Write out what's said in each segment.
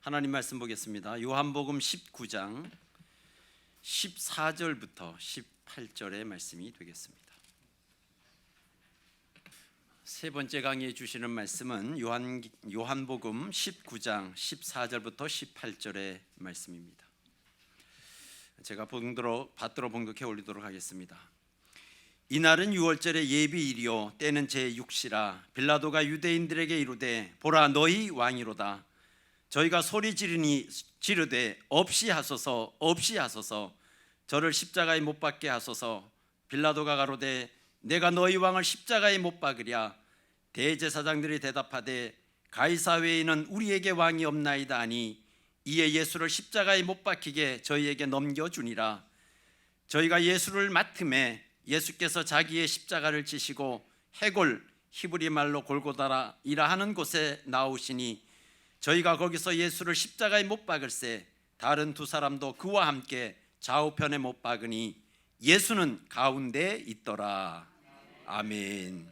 하나님 말씀 보겠습니다. 요한복음 19장 14절부터 18절의 말씀이 되겠습니다. 세 번째 강의해 주시는 말씀은 요한복음 19장 14절부터 18절의 말씀입니다. 제가 받들어 봉독해 올리도록 하겠습니다. 이날은 유월절의 예비일이요 때는 제6시라. 빌라도가 유대인들에게 이르되 보라 너희 왕이로다. 저희가 소리 지르되 없이 하소서 없이 하소서, 저를 십자가에 못 박게 하소서. 빌라도가 가로되 내가 너희 왕을 십자가에 못 박으랴. 대제사장들이 대답하되 가이사 외에는 우리에게 왕이 없나이다 하니, 이에 예수를 십자가에 못 박히게 저희에게 넘겨주니라. 저희가 예수를 맡음에 예수께서 자기의 십자가를 지시고 해골, 히브리 말로 골고다라이라 하는 곳에 나오시니, 저희가 거기서 예수를 십자가에 못 박을새 다른 두 사람도 그와 함께 좌우편에 못 박으니 예수는 가운데 있더라. 아멘.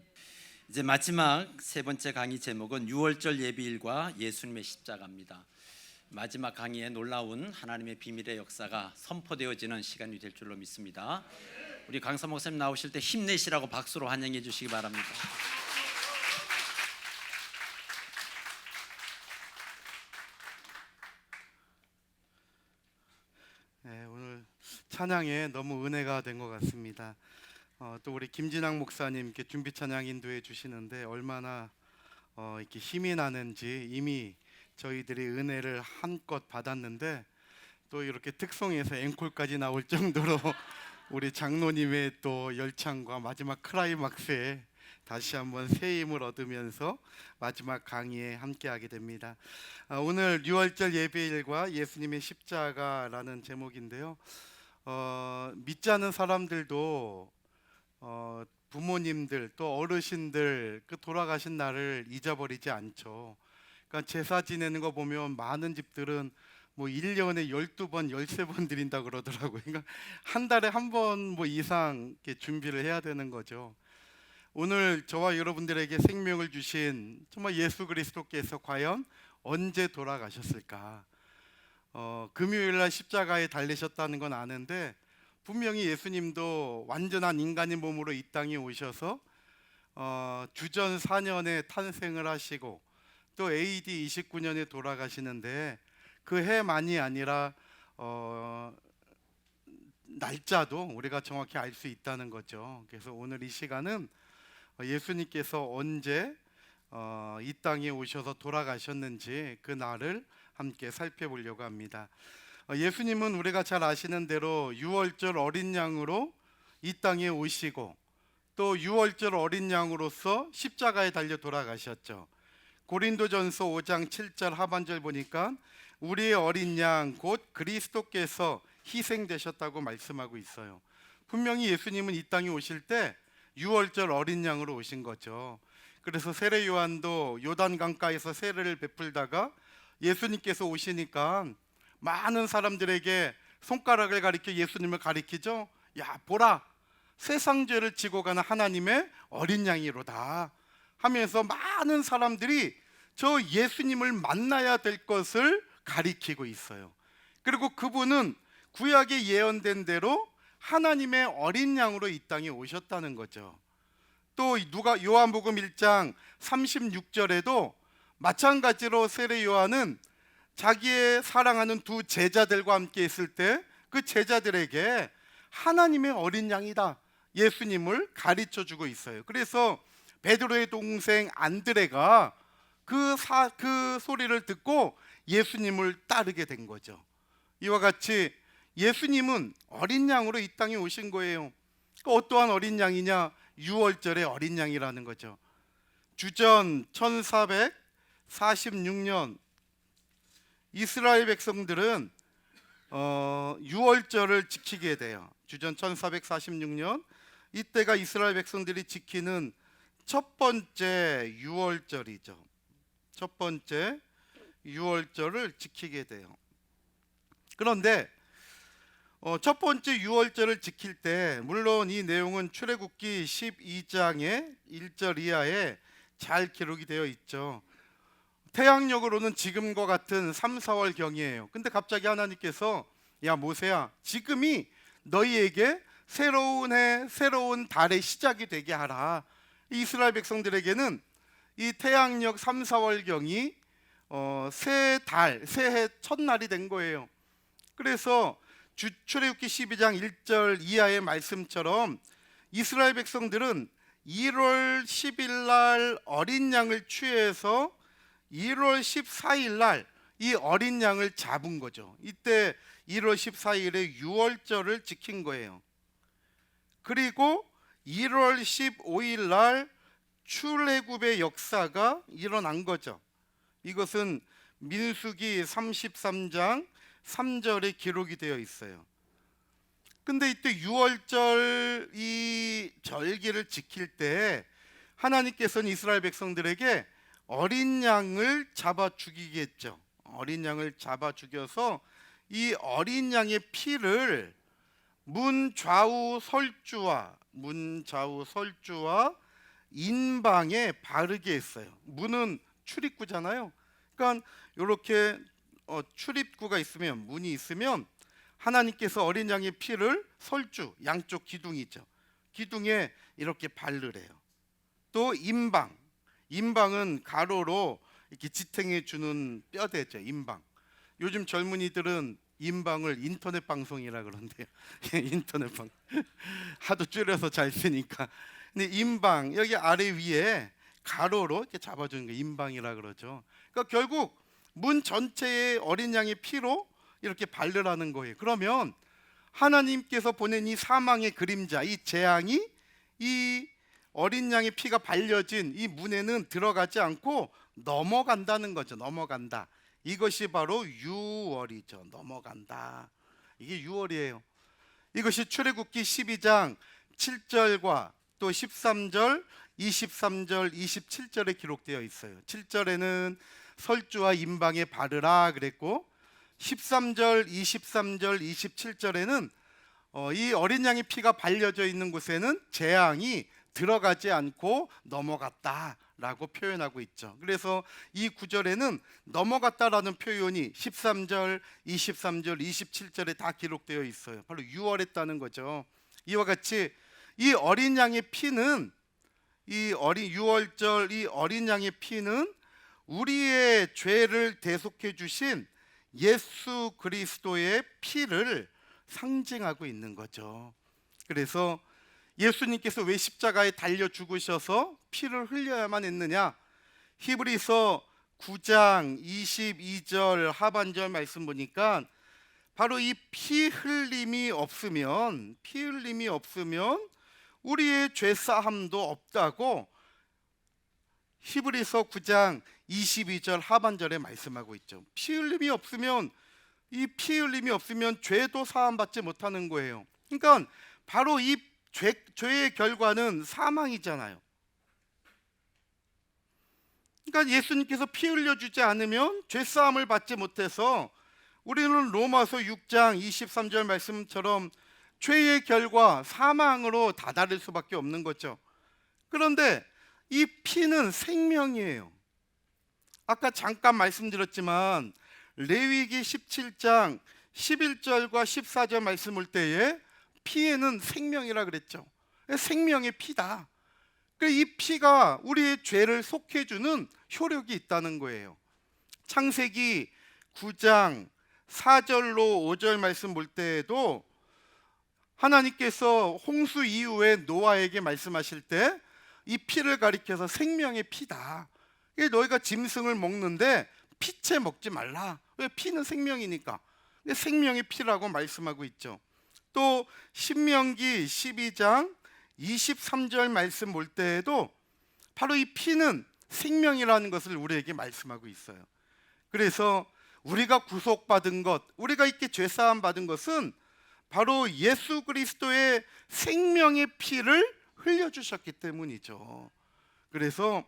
이제 마지막 세 번째 강의 제목은 유월절 예비일과 예수님의 십자가입니다. 마지막 강의에 놀라운 하나님의 비밀의 역사가 선포되어지는 시간이 될 줄로 믿습니다. 우리 강사 목사님 나오실 때 힘내시라고 박수로 환영해 주시기 바랍니다. 네, 오늘 찬양에 너무 은혜가 된 것 같습니다. 또 우리 김진학 목사님 이렇게 준비 찬양 인도해 주시는데 얼마나 이렇게 힘이 나는지, 이미 저희들이 은혜를 한껏 받았는데 또 이렇게 특송에서 앵콜까지 나올 정도로 우리 장로님의 또 열창과 마지막 클라이막스에 다시 한번 새 힘을 얻으면서 마지막 강의에 함께하게 됩니다. 오늘 유월절 예배일과 예수님의 십자가라는 제목인데요. 믿지 않는 사람들도 부모님들 또 어르신들 그 돌아가신 날을 잊어버리지 않죠. 그러니까 제사 지내는 거 보면 많은 집들은 뭐 1년에 12번, 13번 드린다 그러더라고요. 그러니까 한 달에 한 번 뭐 이상 이렇게 준비를 해야 되는 거죠. 오늘 저와 여러분들에게 생명을 주신 정말 예수 그리스도께서 과연 언제 돌아가셨을까? 금요일 날 십자가에 달리셨다는 건 아는데, 분명히 예수님도 완전한 인간의 몸으로 이 땅에 오셔서 주전 4년에 탄생을 하시고 또 AD 29년에 돌아가시는데, 그 해만이 아니라 날짜도 우리가 정확히 알 수 있다는 거죠. 그래서 오늘 이 시간은 예수님께서 언제 이 땅에 오셔서 돌아가셨는지 그 날을 함께 살펴보려고 합니다. 예수님은 우리가 잘 아시는 대로 유월절 어린 양으로 이 땅에 오시고 또 유월절 어린 양으로서 십자가에 달려 돌아가셨죠. 고린도전서 5장 7절 하반절 보니까 우리의 어린 양 곧 그리스도께서 희생되셨다고 말씀하고 있어요. 분명히 예수님은 이 땅에 오실 때 유월절 어린 양으로 오신 거죠. 그래서 세례 요한도 요단 강가에서 세례를 베풀다가 예수님께서 오시니까 많은 사람들에게 손가락을 가리켜 예수님을 가리키죠. 야 보라, 세상 죄를 지고 가는 하나님의 어린 양이로다 하면서 많은 사람들이 저 예수님을 만나야 될 것을 가리키고 있어요. 그리고 그분은 구약에 예언된 대로 하나님의 어린 양으로 이 땅에 오셨다는 거죠. 또 요한복음 1장 36절에도 마찬가지로 세례 요한은 자기의 사랑하는 두 제자들과 함께 있을 때 그 제자들에게 하나님의 어린 양이다, 예수님을 가르쳐 주고 있어요. 그래서 베드로의 동생 안드레가 그 소리를 듣고 예수님을 따르게 된 거죠. 이와 같이 예수님은 어린 양으로 이 땅에 오신 거예요. 어떠한 어린 양이냐? 유월절의 어린 양이라는 거죠. 주전 1446년 이스라엘 백성들은 유월절을 지키게 돼요. 주전 1446년 이때가 이스라엘 백성들이 지키는 첫 번째 유월절이죠. 첫 번째 유월절을 지키게 돼요. 그런데 첫 번째 유월절을 지킬 때, 물론 이 내용은 출애굽기 12장의 1절 이하에 잘 기록이 되어 있죠. 태양력으로는 지금과 같은 3, 4월 경이에요. 근데 갑자기 하나님께서 야 모세야, 지금이 너희에게 새로운 해, 새로운 달의 시작이 되게 하라. 이스라엘 백성들에게는 이 태양력 3, 4월 경이 새 달, 새해 첫날이 된 거예요. 그래서 출애굽기 12장 1절 이하의 말씀처럼 이스라엘 백성들은 1월 10일 날 어린 양을 취해서 1월 14일 날 이 어린 양을 잡은 거죠. 이때 1월 14일에 유월절을 지킨 거예요. 그리고 1월 15일 날 출애굽의 역사가 일어난 거죠. 이것은 민수기 33장 3절에 기록이 되어 있어요. 근데 이때 유월절 이 절기를 지킬 때 하나님께서는 이스라엘 백성들에게 어린 양을 잡아 죽이겠죠. 어린 양을 잡아 죽여서 이 어린 양의 피를 문 좌우 설주와 인방에 바르게 했어요. 문은 출입구잖아요. 그러니까 이렇게 출입구가 있으면, 문이 있으면 하나님께서 어린 양의 피를 설주, 양쪽 기둥이죠, 기둥에 이렇게 바르래요. 또 인방은 가로로 이렇게 지탱해 주는 뼈대죠. 인방. 요즘 젊은이들은 인방을 인터넷 방송이라 그런데요. 인터넷 방 하도 줄여서 잘 쓰니까. 근데 인방, 여기 아래 위에 가로로 이렇게 잡아주는 게 인방이라 그러죠. 그러니까 결국 문 전체에 어린 양의 피로 이렇게 바르라는 거예요. 그러면 하나님께서 보낸 이 사망의 그림자, 이 재앙이 이 어린 양의 피가 발려진 이 문에는 들어가지 않고 넘어간다는 거죠. 넘어간다. 이것이 바로 유월이죠. 넘어간다. 이게 유월이에요. 이것이 출애굽기 12장 7절과 또 13절, 23절, 27절에 기록되어 있어요. 7절에는 설주와 인방에 바르라 그랬고, 13절, 23절, 27절에는 이 어린 양의 피가 발려져 있는 곳에는 재앙이 들어가지 않고 넘어갔다라고 표현하고 있죠. 그래서 이 구절에는 넘어갔다라는 표현이 13절, 23절, 27절에 다 기록되어 있어요. 바로 유월했다는 거죠. 이와 같이 이 어린 양의 피는, 유월절 이 어린 양의 피는 우리의 죄를 대속해 주신 예수 그리스도의 피를 상징하고 있는 거죠. 그래서 예수님께서 왜 십자가에 달려 죽으셔서 피를 흘려야만 했느냐? 히브리서 9장 22절 하반절 말씀 보니까 바로 이 피 흘림이 없으면 우리의 죄 사함도 없다고 히브리서 9장 22절 하반절에 말씀하고 있죠. 피 흘림이 없으면 죄도 사함 받지 못하는 거예요. 그러니까 바로 이 죄의 결과는 사망이잖아요. 그러니까 예수님께서 피 흘려주지 않으면 죄사함을 받지 못해서 우리는 로마서 6장 23절 말씀처럼 죄의 결과 사망으로 다다를 수밖에 없는 거죠. 그런데 이 피는 생명이에요. 아까 잠깐 말씀드렸지만 레위기 17장 11절과 14절 말씀 볼 때에 피에는 생명이라 그랬죠. 생명의 피다. 이 피가 우리의 죄를 속해주는 효력이 있다는 거예요. 창세기 9장 4절로 5절 말씀 볼 때에도 하나님께서 홍수 이후에 노아에게 말씀하실 때 이 피를 가리켜서 생명의 피다. 너희가 짐승을 먹는데 피채 먹지 말라. 왜? 피는 생명이니까. 생명의 피라고 말씀하고 있죠. 또 신명기 12장 23절 말씀 볼 때에도 바로 이 피는 생명이라는 것을 우리에게 말씀하고 있어요. 그래서 우리가 구속받은 것, 우리가 이렇게 죄사함 받은 것은 바로 예수 그리스도의 생명의 피를 흘려주셨기 때문이죠. 그래서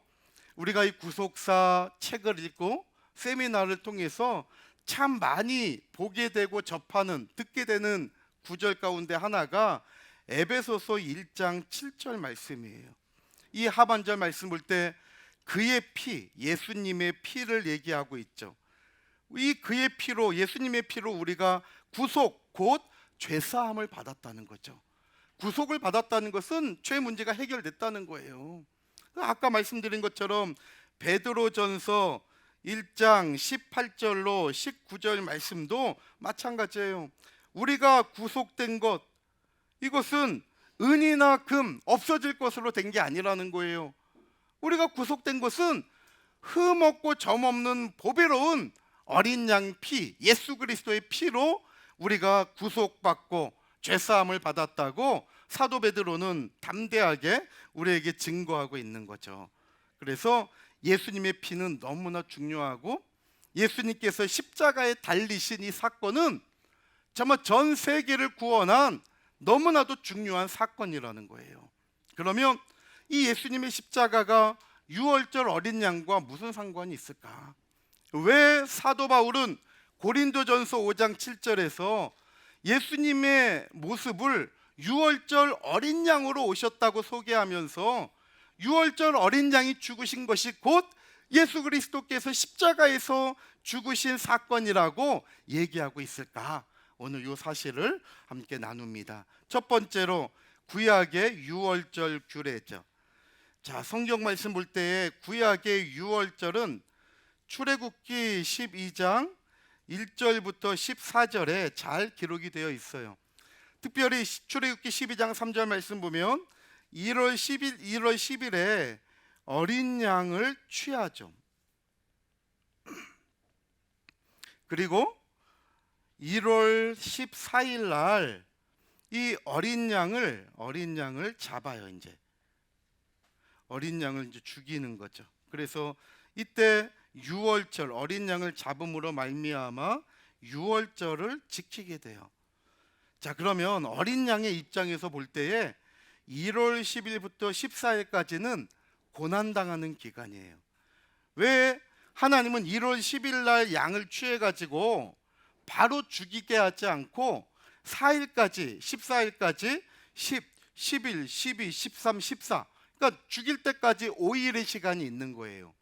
우리가 이 구속사 책을 읽고 세미나를 통해서 참 많이 보게 되고 접하는, 듣게 되는 구절 가운데 하나가 에베소서 1장 7절 말씀이에요. 이 하반절 말씀 볼 때 그의 피, 예수님의 피를 얘기하고 있죠. 이 그의 피로, 예수님의 피로 우리가 구속, 곧 죄사함을 받았다는 거죠. 구속을 받았다는 것은 죄 문제가 해결됐다는 거예요. 아까 말씀드린 것처럼 베드로전서 1장 18절로 19절 말씀도 마찬가지예요. 우리가 구속된 것, 이것은 은이나 금 없어질 것으로 된 게 아니라는 거예요. 우리가 구속된 것은 흠없고 점없는 보배로운 어린 양 피, 예수 그리스도의 피로 우리가 구속받고 죄사함을 받았다고 사도 베드로는 담대하게 우리에게 증거하고 있는 거죠. 그래서 예수님의 피는 너무나 중요하고, 예수님께서 십자가에 달리신 이 사건은 정말 전 세계를 구원한 너무나도 중요한 사건이라는 거예요. 그러면 이 예수님의 십자가가 유월절 어린 양과 무슨 상관이 있을까? 왜 사도 바울은 고린도전서 5장 7절에서 예수님의 모습을 유월절 어린 양으로 오셨다고 소개하면서 유월절 어린 양이 죽으신 것이 곧 예수 그리스도께서 십자가에서 죽으신 사건이라고 얘기하고 있을까? 오늘 이 사실을 함께 나눕니다. 첫 번째로 구약의 유월절 규례죠. 자, 성경 말씀 볼 때 구약의 유월절은 출애굽기 12장 1절부터 14절에 잘 기록이 되어 있어요. 특별히 출애굽기 12장 3절 말씀 보면 1월 10일에 어린 양을 취하죠. 그리고 1월 14일 날 이 어린 양을 잡아요. 이제 어린 양을 이제 죽이는 거죠. 그래서 이때 유월절 어린 양을 잡음으로 말미암아 유월절을 지키게 돼요. 자, 그러면 어린 양의 입장에서 볼 때에 1월 10일부터 14일까지는 고난당하는 기간이에요. 왜 하나님은 1월 10일 날 양을 취해 가지고 바로 죽이게 하지 않고 4일까지 14일까지 10, 11, 12, 13, 14, 그러니까 죽일 때까지 5일의 시간이 있는 거예요.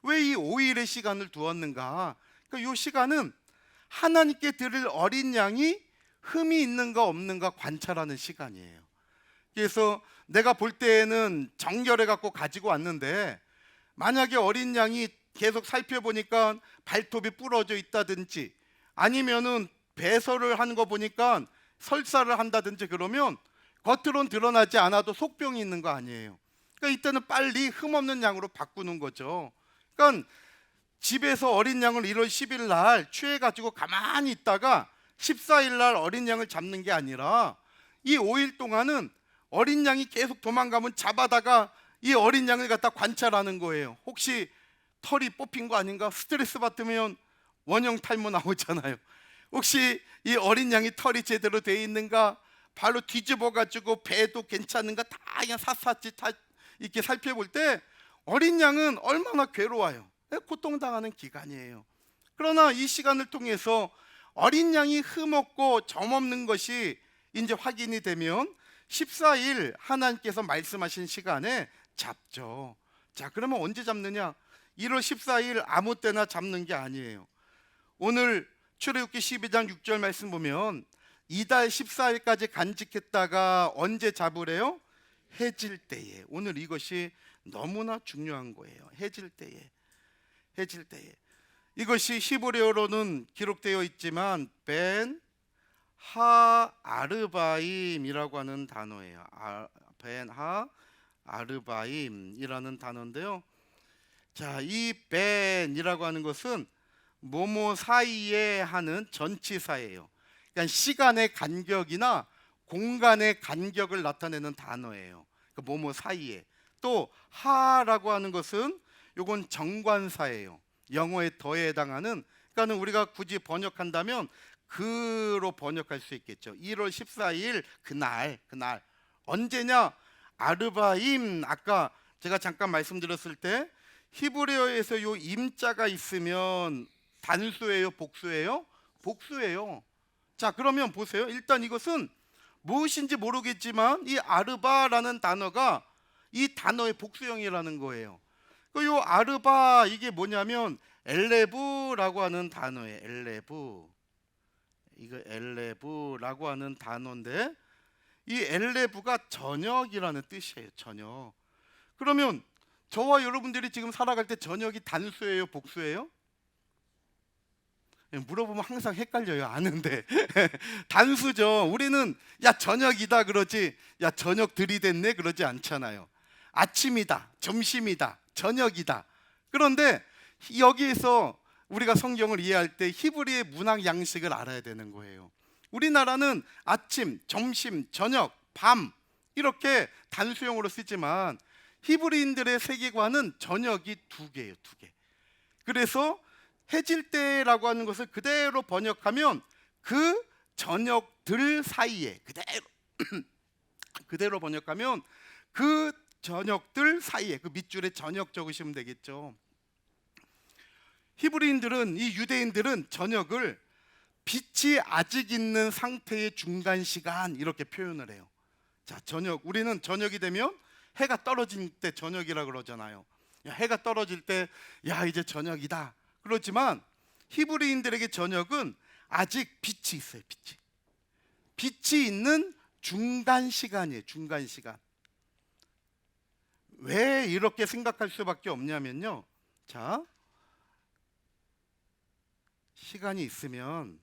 왜 이 5일의 시간을 두었는가? 그러니까 이 시간은 하나님께 드릴 어린 양이 흠이 있는가 없는가 관찰하는 시간이에요. 그래서 내가 볼 때에는 정결해 갖고 가지고 왔는데, 만약에 어린 양이 계속 살펴보니까 발톱이 부러져 있다든지 아니면은 배설을 하는 거 보니까 설사를 한다든지 그러면 겉으론 드러나지 않아도 속병이 있는 거 아니에요. 그러니까 이때는 빨리 흠없는 양으로 바꾸는 거죠. 그러니까 집에서 어린 양을 1월 10일 날 취해가지고 가만히 있다가 14일 날 어린 양을 잡는 게 아니라 이 5일 동안은 어린 양이 계속 도망가면 잡아다가 이 어린 양을 갖다 관찰하는 거예요. 혹시 털이 뽑힌 거 아닌가? 스트레스 받으면 원형 탈모 나오잖아요. 혹시 이 어린 양이 털이 제대로 돼 있는가? 발로 뒤집어 가지고 배도 괜찮은가? 다 그냥 샅샅이 다 이렇게 살펴볼 때 어린 양은 얼마나 괴로워요. 고통당하는 기간이에요. 그러나 이 시간을 통해서 어린 양이 흠없고 점없는 것이 이제 확인이 되면 14일 하나님께서 말씀하신 시간에 잡죠. 자, 그러면 언제 잡느냐? 1월 14일 아무 때나 잡는 게 아니에요. 오늘 출애굽기 12장 6절 말씀 보면 이달 14일까지 간직했다가 언제 잡으래요? 해질 때에. 오늘 이것이 너무나 중요한 거예요. 해질 때에. 이것이 히브리어로는 기록되어 있지만 벤 하아르바임이라고 하는 단어예요. 벤 하아르바임이라는 단어인데요. 자, 이 벤이라고 하는 것은 뭐뭐 사이에 하는 전치사예요. 그러니까 시간의 간격이나 공간의 간격을 나타내는 단어예요. 그 뭐뭐 사이에. 또 하라고 하는 것은 요건 정관사예요. 영어의 더에 해당하는, 그러니까 우리가 굳이 번역한다면 그로 번역할 수 있겠죠. 1월 14일 그날 언제냐? 아르바임. 아까 제가 잠깐 말씀드렸을 때 히브리어에서 요 임자가 있으면 단수예요, 복수예요? 복수예요. 자, 그러면 보세요. 일단 이것은 무엇인지 모르겠지만 이 아르바라는 단어가 이 단어의 복수형이라는 거예요. 요 아르바 이게 뭐냐면 엘레브라고 하는 단어예요. 엘레브. 이거 엘레브라고 하는 단어인데 이 엘레브가 저녁이라는 뜻이에요. 저녁. 그러면 저와 여러분들이 지금 살아갈 때 저녁이 단수예요, 복수예요? 물어보면 항상 헷갈려요. 아는데 단수죠. 우리는 야 저녁이다 그러지 야 저녁 들이댔네 그러지 않잖아요. 아침이다, 점심이다, 저녁이다. 그런데 여기에서 우리가 성경을 이해할 때 히브리의 문학 양식을 알아야 되는 거예요. 우리나라는 아침, 점심, 저녁, 밤 이렇게 단수형으로 쓰지만 히브리인들의 세계관은 저녁이 두 개예요. 두 개. 그래서 해질 때라고 하는 것을 그대로 번역하면 그 저녁들 사이에 그대로 번역하면 그 저녁들 사이에 그 밑줄에 저녁 적으시면 되겠죠. 히브리인들은 이 유대인들은 저녁을 빛이 아직 있는 상태의 중간 시간 이렇게 표현을 해요. 자, 저녁 우리는 저녁이 되면 해가 떨어질 때 저녁이라 그러잖아요. 야, 해가 떨어질 때 야 이제 저녁이다. 그렇지만 히브리인들에게 저녁은 아직 빛이 있어요. 빛이 있는 중간 시간이에요. 중간 시간. 왜 이렇게 생각할 수밖에 없냐면요. 자, 시간이 있으면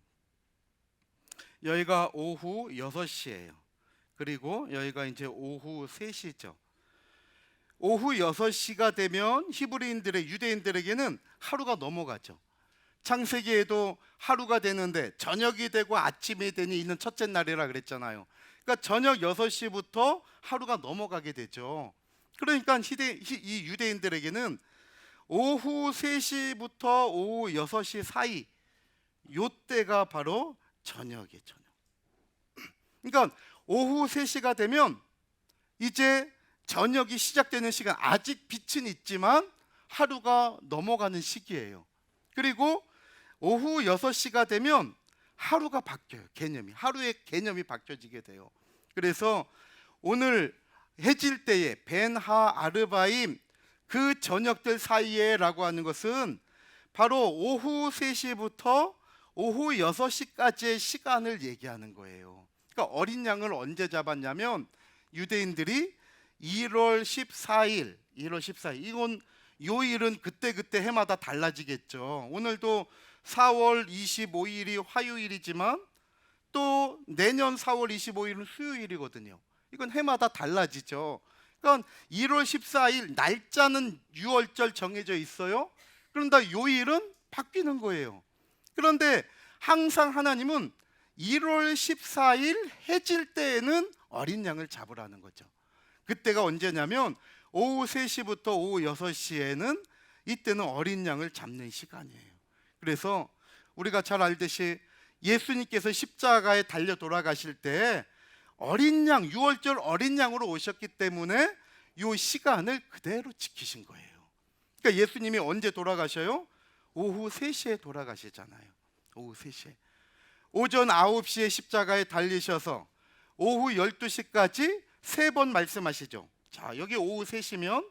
여기가 오후 6시예요. 그리고 여기가 이제 오후 3시죠. 오후 6시가 되면 히브리인들의 유대인들에게는 하루가 넘어가죠. 창세기에도 하루가 되는데 저녁이 되고 아침이 되니 있는 첫째 날이라 그랬잖아요. 그러니까 저녁 6시부터 하루가 넘어가게 되죠. 그러니까 이 유대인들에게는 오후 3시부터 오후 6시 사이 요때가 바로 저녁이에요. 저녁. 그러니까 오후 3시가 되면 이제 저녁이 시작되는 시간, 아직 빛은 있지만 하루가 넘어가는 시기예요. 그리고 오후 6시가 되면 하루가 바뀌어요. 하루의 개념이 바뀌어지게 돼요. 그래서 오늘 해질 때에 벤하 아르바임 그 저녁들 사이에 라고 하는 것은 바로 오후 3시부터 오후 6시까지의 시간을 얘기하는 거예요. 그러니까 어린 양을 언제 잡았냐면 유대인들이 1월 14일 이건 요일은 그때 해마다 달라지겠죠. 오늘도 4월 25일이 화요일이지만 또 내년 4월 25일은 수요일이거든요. 이건 해마다 달라지죠. 그러니까 1월 14일 날짜는 6월절 정해져 있어요. 그런데 요일은 바뀌는 거예요. 그런데 항상 하나님은 1월 14일 해질 때에는 어린 양을 잡으라는 거죠. 그때가 언제냐면 오후 3시부터 오후 6시에는 이때는 어린 양을 잡는 시간이에요. 그래서 우리가 잘 알듯이 예수님께서 십자가에 달려 돌아가실 때 어린 양, 6월절 어린 양으로 오셨기 때문에 이 시간을 그대로 지키신 거예요. 그러니까 예수님이 언제 돌아가셔요? 오후 3시에 돌아가시잖아요. 오후 3시에. 오전 9시에 십자가에 달리셔서 오후 12시까지 3번 말씀하시죠. 자, 여기 오후 3시면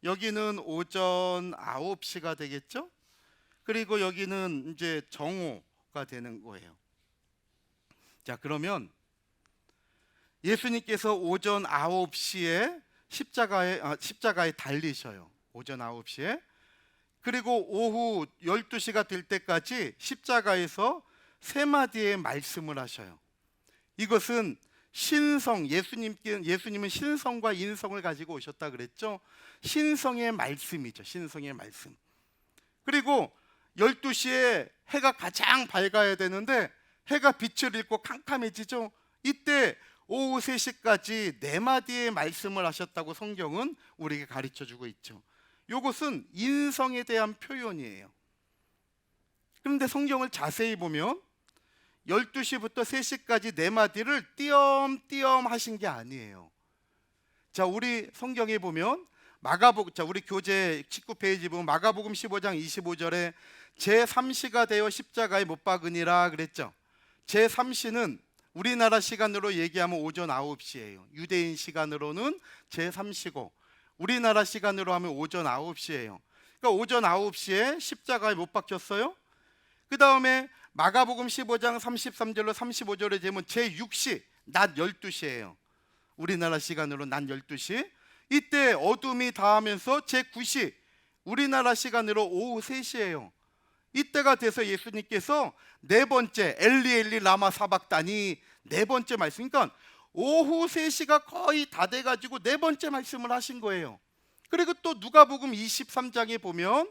여기는 오전 9시가 되겠죠? 그리고 여기는 이제 정오가 되는 거예요. 자, 그러면 예수님께서 오전 9시에 십자가에 달리셔요. 오전 9시에. 그리고 오후 12시가 될 때까지 십자가에서 3마디의 말씀을 하셔요. 이것은 신성, 예수님은 신성과 인성을 가지고 오셨다 그랬죠. 신성의 말씀이죠. 신성의 말씀. 그리고 12시에 해가 가장 밝아야 되는데 해가 빛을 잃고 캄캄해지죠. 이때 오후 3시까지 4마디의 말씀을 하셨다고 성경은 우리에게 가르쳐주고 있죠. 이것은 인성에 대한 표현이에요. 그런데 성경을 자세히 보면 12시부터 3시까지 4마디를 띄엄띄엄 하신 게 아니에요. 자, 우리 성경에 보면 우리 교재 19페이지 보면 마가복음 15장 25절에 제3시가 되어 십자가에 못 박으니라 그랬죠. 제3시는 우리나라 시간으로 얘기하면 오전 9시예요. 유대인 시간으로는 제3시고 우리나라 시간으로 하면 오전 9시예요. 그러니까 오전 9시에 십자가에 못 박혔어요. 그 다음에 마가복음 15장 33절로 35절에 되면 제6시 낮 12시예요. 우리나라 시간으로 낮 12시. 이때 어둠이 다하면서 제9시 우리나라 시간으로 오후 3시예요. 이때가 돼서 예수님께서 네 번째 엘리 엘리 라마 사박다니 네 번째 말씀, 그러니까 오후 3시가 거의 다 돼가지고 네 번째 말씀을 하신 거예요. 그리고 또 누가복음 23장에 보면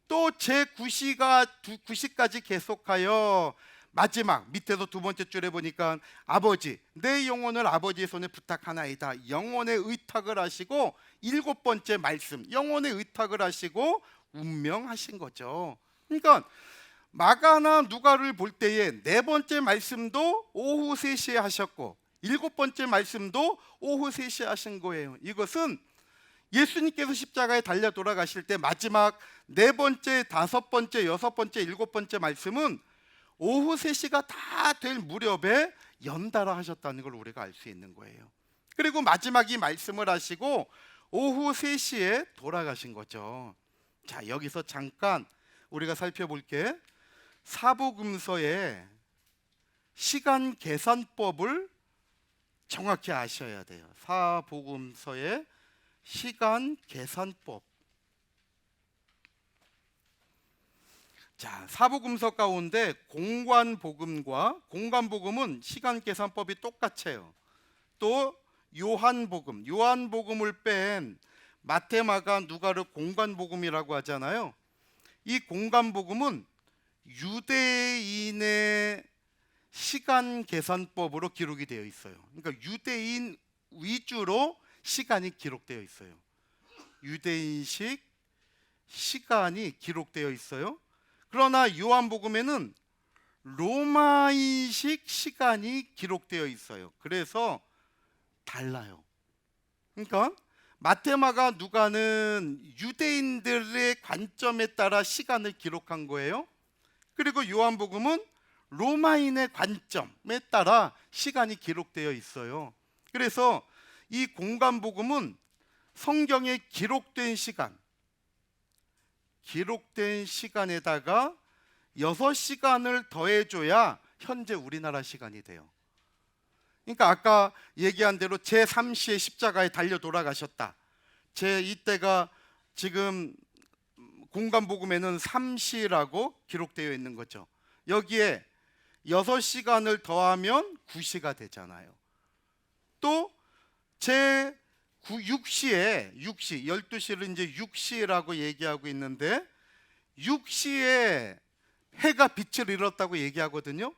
또 제9시가 9시까지 계속하여 마지막 밑에서 두 번째 줄에 보니까 아버지 내 영혼을 아버지의 손에 부탁하나이다, 영혼의 의탁을 하시고 일곱 번째 말씀 영혼의 의탁을 하시고 운명하신 거죠. 그러니까 마가나 누가를 볼 때에 네 번째 말씀도 오후 3시에 하셨고 일곱 번째 말씀도 오후 3시에 하신 거예요. 이것은 예수님께서 십자가에 달려 돌아가실 때 마지막 네 번째, 다섯 번째, 여섯 번째, 일곱 번째 말씀은 오후 3시가 다 될 무렵에 연달아 하셨다는 걸 우리가 알 수 있는 거예요. 그리고 마지막 이 말씀을 하시고 오후 3시에 돌아가신 거죠. 자, 여기서 잠깐 우리가 살펴볼게. 사복음서의 시간 계산법을 정확히 아셔야 돼요. 사복음서의 시간 계산법. 자, 사복음서 가운데 공관복음과 공관복음은 시간 계산법이 똑같아요. 또 요한복음을 뺀 마태, 마가, 누가를 공관복음이라고 하잖아요. 이 공관복음은 유대인의 시간 계산법으로 기록이 되어 있어요. 그러니까 유대인 위주로 시간이 기록되어 있어요. 유대인식 시간이 기록되어 있어요. 그러나 요한복음에는 로마인식 시간이 기록되어 있어요. 그래서 달라요. 그러니까 마태, 마가, 누가는 유대인들의 관점에 따라 시간을 기록한 거예요. 그리고 요한복음은 로마인의 관점에 따라 시간이 기록되어 있어요. 그래서 이 공관복음은 성경에 기록된 시간에다가 6시간을 더해줘야 현재 우리나라 시간이 돼요. 그러니까 아까 얘기한 대로 제3시에 십자가에 달려 돌아가셨다. 이때가 지금 공관복음에는 3시라고 기록되어 있는 거죠. 여기에 6시간을 더하면 9시가 되잖아요. 또 제6시에 12시를 이제 6시라고 얘기하고 있는데 6시에 해가 빛을 잃었다고 얘기하거든요.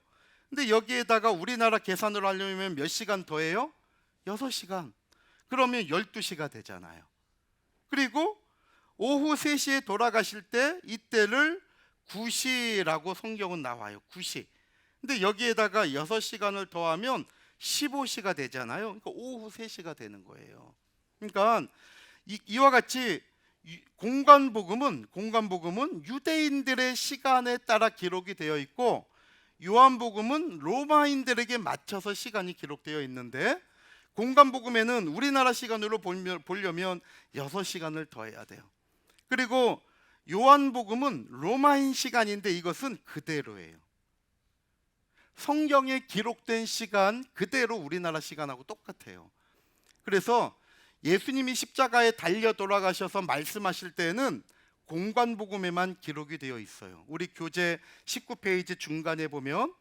근데 여기에다가 우리나라 계산으로 하려면 몇 시간 더해요? 6시간. 그러면 12시가 되잖아요. 그리고 오후 3시에 돌아가실 때 이때를 9시라고 성경은 나와요. 9시. 근데 여기에다가 6시간을 더하면 15시가 되잖아요. 그러니까 오후 3시가 되는 거예요. 그러니까 이와 같이 공관복음은 유대인들의 시간에 따라 기록이 되어 있고 요한복음은 로마인들에게 맞춰서 시간이 기록되어 있는데 공관복음에는 우리나라 시간으로 보려면 6시간을 더해야 돼요. 그리고 요한복음은 로마인 시간인데 이것은 그대로예요. 성경에 기록된 시간 그대로 우리나라 시간하고 똑같아요. 그래서 예수님이 십자가에 달려 돌아가셔서 말씀하실 때는 공관복음에만 기록이 되어 있어요. 우리 교재 19페이지 중간에 보면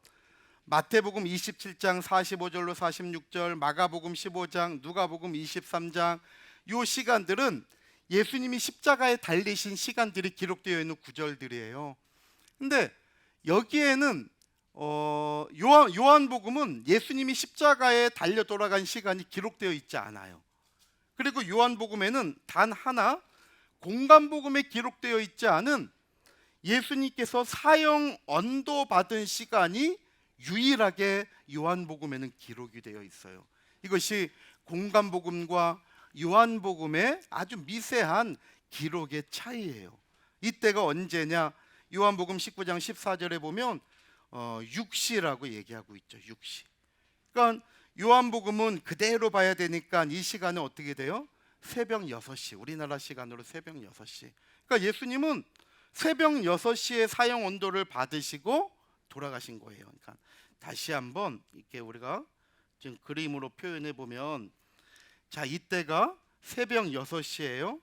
마태복음 27장 45절로 46절, 마가복음 15장, 누가복음 23장 요 시간들은 예수님이 십자가에 달리신 시간들이 기록되어 있는 구절들이에요. 근데 여기에는 요한복음은 예수님이 십자가에 달려 돌아간 시간이 기록되어 있지 않아요. 그리고 요한복음에는 단 하나 공관복음에 기록되어 있지 않은 예수님께서 사형 언도 받은 시간이 유일하게 요한복음에는 기록이 되어 있어요. 이것이 공관복음과 요한복음의 아주 미세한 기록의 차이예요. 이때가 언제냐? 요한복음 19장 14절에 보면 6시라고 얘기하고 있죠. 6시. 그러니까 요한복음은 그대로 봐야 되니까 이 시간은 어떻게 돼요? 새벽 6시, 우리나라 시간으로 새벽 6시. 그러니까 예수님은 새벽 6시에 사형 언도를 받으시고 돌아가신 거예요. 그러니까 다시 한번 이렇게 우리가 지금 그림으로 표현해 보면, 자, 이때가 새벽 6시예요.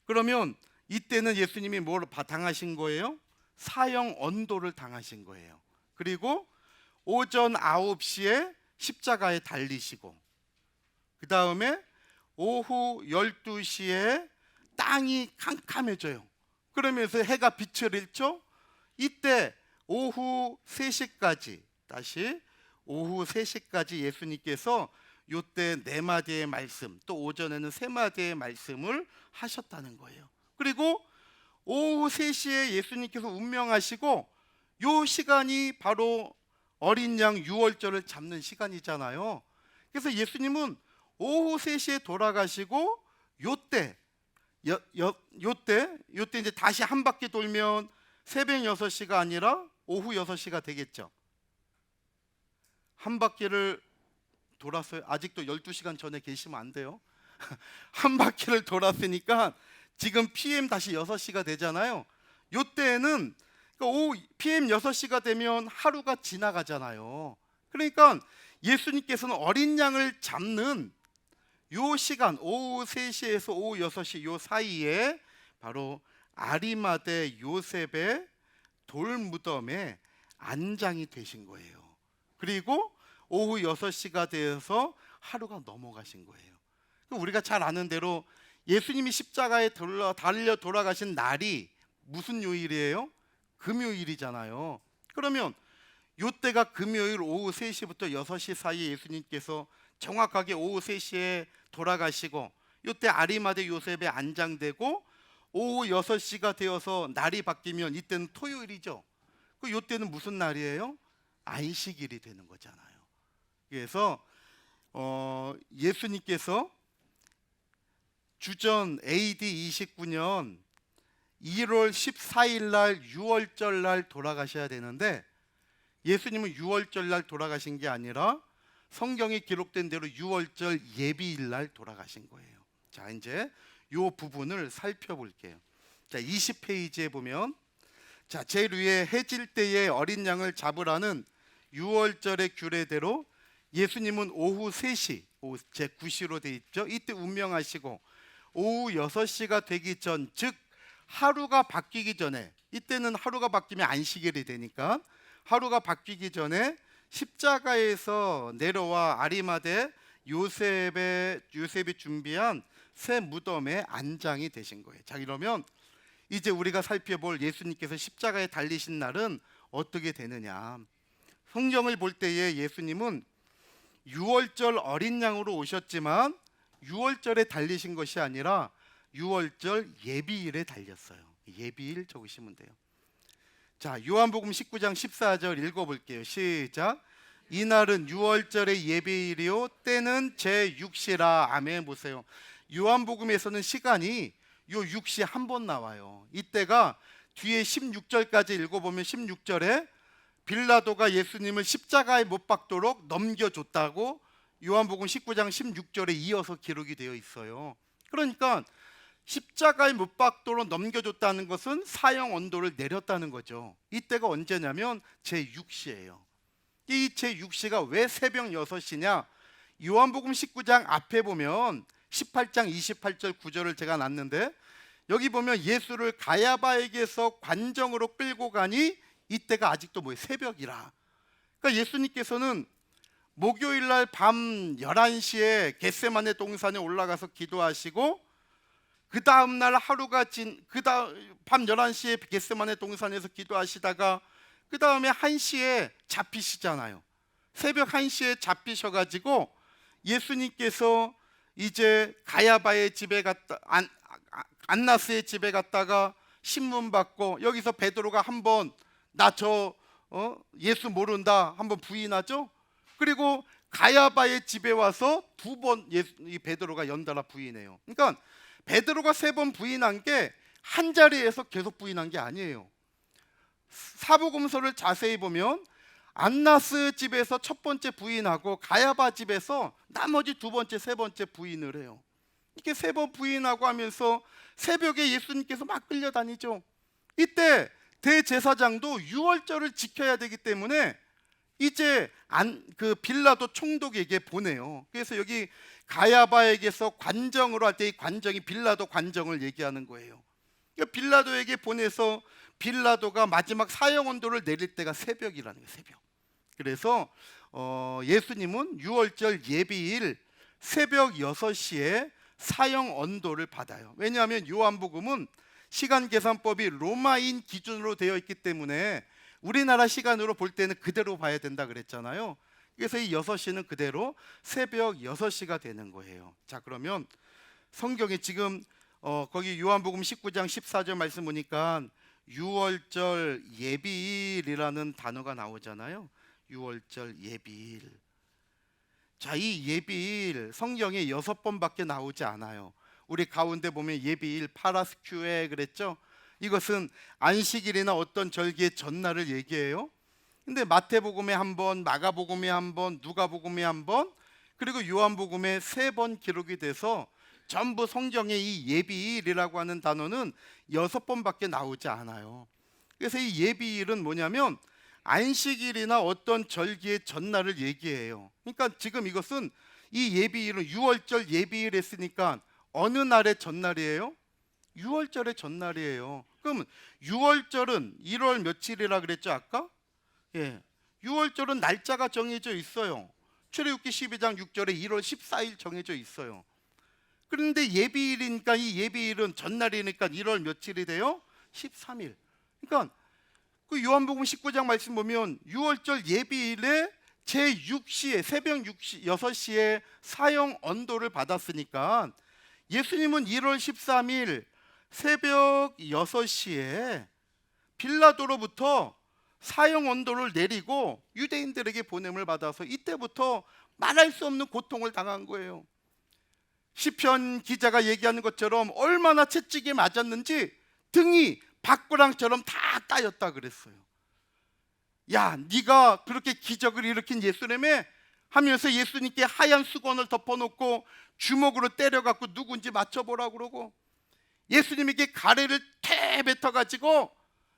그러면 이때는 예수님이 뭘 당하신 거예요? 사형 언도를 당하신 거예요. 그리고 오전 9시에 십자가에 달리시고, 그 다음에 오후 12시에 땅이 캄캄해져요. 그러면서 해가 빛을 잃죠. 이때 오후 3시까지, 다시 오후 3시까지 예수님께서 요때 4마디의 말씀, 또 오전에는 3마디의 말씀을 하셨다는 거예요. 그리고 오후 3시에 예수님께서 운명하시고, 요 시간이 바로 어린 양 유월절을 잡는 시간이잖아요. 그래서 예수님은 오후 3시에 돌아가시고, 요때 이제 다시 한 바퀴 돌면 새벽 6시가 아니라 오후 6시가 되겠죠. 한 바퀴를 돌았어요. 아직도 12시간 전에 계시면 안 돼요. 한 바퀴를 돌았으니까 지금 PM 다시 6시가 되잖아요. 요때는 그러니까 PM 6시가 되면 하루가 지나가잖아요. 그러니까 예수님께서는 어린 양을 잡는 요 시간, 오후 3시에서 오후 6시 요 사이에 바로 아리마대 요셉의 돌무덤에 안장이 되신 거예요. 그리고 오후 6시가 되어서 하루가 넘어가신 거예요. 우리가 잘 아는 대로 예수님이 십자가에 달려 돌아가신 날이 무슨 요일이에요? 금요일이잖아요. 그러면 요때가 금요일 오후 3시부터 6시 사이에 예수님께서 정확하게 오후 3시에 돌아가시고, 요때 아리마대 요셉에 안장되고, 오후 6시가 되어서 날이 바뀌면 이때는 토요일이죠. 요때는 무슨 날이에요? 안식일이 되는 거잖아요. 그래서 예수님께서 주전 AD 29년 1월 14일 날 유월절 날 돌아가셔야 되는데, 예수님은 유월절 날 돌아가신 게 아니라 성경에 기록된 대로 유월절 예비일 날 돌아가신 거예요. 자, 이제 요 부분을 살펴볼게요. 자, 20페이지에 보면, 자, 제일 위에 해질 때에 어린 양을 잡으라는 유월절의 규례대로 예수님은 오후 3시, 제 9시로 돼 있죠. 이때 운명하시고, 오후 6시가 되기 전, 즉 하루가 바뀌기 전에, 이때는 하루가 바뀌면 안식일이 되니까 하루가 바뀌기 전에 십자가에서 내려와 아리마대 요셉이 준비한 새 무덤에 안장이 되신 거예요. 자, 이러면 이제 우리가 살펴볼 예수님께서 십자가에 달리신 날은 어떻게 되느냐. 성경을 볼 때에 예수님은 유월절 어린 양으로 오셨지만 유월절에 달리신 것이 아니라 유월절 예비일에 달렸어요. 예비일 적으시면 돼요. 자, 요한복음 19장 14절 읽어볼게요. 시작. 이날은 유월절의 예비일이요 때는 제6시라. 아멘. 보세요. 요한복음에서는 시간이 요 6시 한 번 나와요. 이때가 뒤에 16절까지 읽어보면 16절에 빌라도가 예수님을 십자가에 못 박도록 넘겨줬다고 요한복음 19장 16절에 이어서 기록이 되어 있어요. 그러니까 십자가에 못 박도록 넘겨줬다는 것은 사형 언도를 내렸다는 거죠. 이때가 언제냐면 제6시예요. 이 제6시가 왜 새벽 6시냐? 요한복음 19장 앞에 보면 18장 28절 9절을 제가 놨는데, 여기 보면 예수를 가야바에게서 관정으로 끌고 가니 이때가 아직도 새벽이라. 그러니까 예수님께서는 목요일 날 밤 11시에 겟세마네 동산에 올라가서 기도하시고, 그 다음 날 하루가 밤 11시에 겟세마네 동산에서 기도하시다가 그 다음에 1시에 잡히시잖아요. 새벽 1시에 잡히셔가지고 예수님께서 이제 가야바의 집에 갔다, 안나스의 집에 갔다가 신문 받고, 여기서 베드로가 한번 나 예수 모른다 한번 부인하죠. 그리고 가야바의 집에 와서 2번 이 베드로가 연달아 부인해요. 그러니까 베드로가 3번 부인한 게 한 자리에서 계속 부인한 게 아니에요. 사복음서를 자세히 보면 안나스 집에서 첫 번째 부인하고 가야바 집에서 나머지 두 번째, 세 번째 부인을 해요. 이렇게 세 번 부인하고 하면서 새벽에 예수님께서 막 끌려다니죠. 이때 대제사장도 유월절을 지켜야 되기 때문에 이제 그 빌라도 총독에게 보내요. 그래서 여기 가야바에게서 관정으로 할 때 이 관정이 빌라도 관정을 얘기하는 거예요. 그러니까 빌라도에게 보내서 빌라도가 마지막 사형 언도를 내릴 때가 새벽이라는 거예요. 새벽. 그래서 예수님은 유월절 예비일 새벽 6시에 사형 언도를 받아요. 왜냐하면 요한복음은 시간 계산법이 로마인 기준으로 되어 있기 때문에 우리나라 시간으로 볼 때는 그대로 봐야 된다 그랬잖아요. 그래서 이 6시는 그대로 새벽 6시가 되는 거예요. 자, 그러면 성경에 지금 거기 요한복음 19장 14절 말씀 보니까 유월절 예비일이라는 단어가 나오잖아요. 유월절 예비일. 자, 이 예비일 성경에 6번밖에 나오지 않아요. 우리 가운데 보면 예비일 파라스큐에 그랬죠. 이것은 안식일이나 어떤 절기의 전날을 얘기해요. 근데 마태복음에 한 번, 마가복음에 한 번, 누가복음에 한 번, 그리고 요한복음에 3번 기록이 돼서 전부 성경에 이 예비일이라고 하는 단어는 6번밖에 나오지 않아요. 그래서 이 예비일은 뭐냐면 안식일이나 어떤 절기의 전날을 얘기해요. 그러니까 지금 이것은 이 예비일은 유월절 예비일 했으니까 어느 날의 전날이에요? 유월절의 전날이에요. 그럼 유월절은 1월 며칠이라 그랬죠 아까? 예, 유월절은 날짜가 정해져 있어요. 출애굽기 12장 6절에 1월 14일 정해져 있어요. 그런데 예비일이니까 이 예비일은 전날이니까 1월 며칠이 돼요? 13일. 그러니까 그 요한복음 19장 말씀 보면 유월절 예비일에 제6시에 새벽 6시에 사형 언도를 받았으니까 예수님은 1월 13일 새벽 6시에 빌라도로부터 사형 언도를 내리고 유대인들에게 보냄을 받아서 이때부터 말할 수 없는 고통을 당한 거예요. 시편 기자가 얘기하는 것처럼 얼마나 채찍에 맞았는지 등이 박구랑처럼 다 따였다 그랬어요. 야, 네가 그렇게 기적을 일으킨 예수님에 하면서 예수님께 하얀 수건을 덮어놓고 주먹으로 때려갖고 누군지 맞춰보라고 그러고 예수님에게 가래를 태 뱉어가지고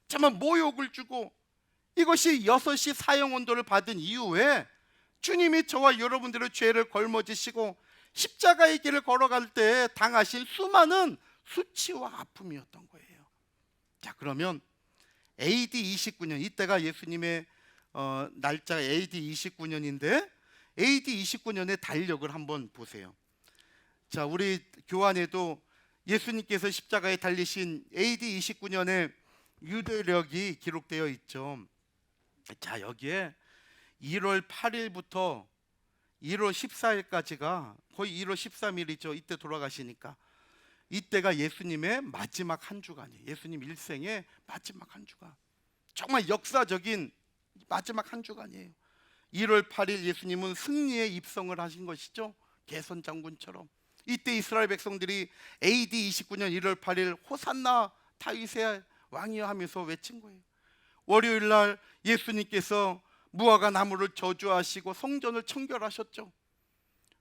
정말 모욕을 주고 이것이 6시 사형 언도를 받은 이후에 주님이 저와 여러분들의 죄를 걸머지시고 십자가의 길을 걸어갈 때 당하신 수많은 수치와 아픔이었던 거예요. 자, 그러면 AD 29년 이때가 예수님의 날짜가 AD 29년인데 AD 29년의 달력을 한번 보세요. 자, 우리 교환에도 예수님께서 십자가에 달리신 AD 29년의 유대력이 기록되어 있죠. 자, 여기에 1월 8일부터 1월 14일까지가 거의 1월 13일이죠. 이때 돌아가시니까 이때가 예수님의 마지막 한 주간이에요. 예수님 일생의 마지막 한 주간. 정말 역사적인 마지막 한 주간이에요. 1월 8일 예수님은 승리의 입성을 하신 것이죠. 개선 장군처럼. 이때 이스라엘 백성들이 AD 29년 1월 8일 호산나 다윗의 왕이여 하면서 외친 거예요. 월요일 날 예수님께서 무화과 나무를 저주하시고 성전을 청결하셨죠.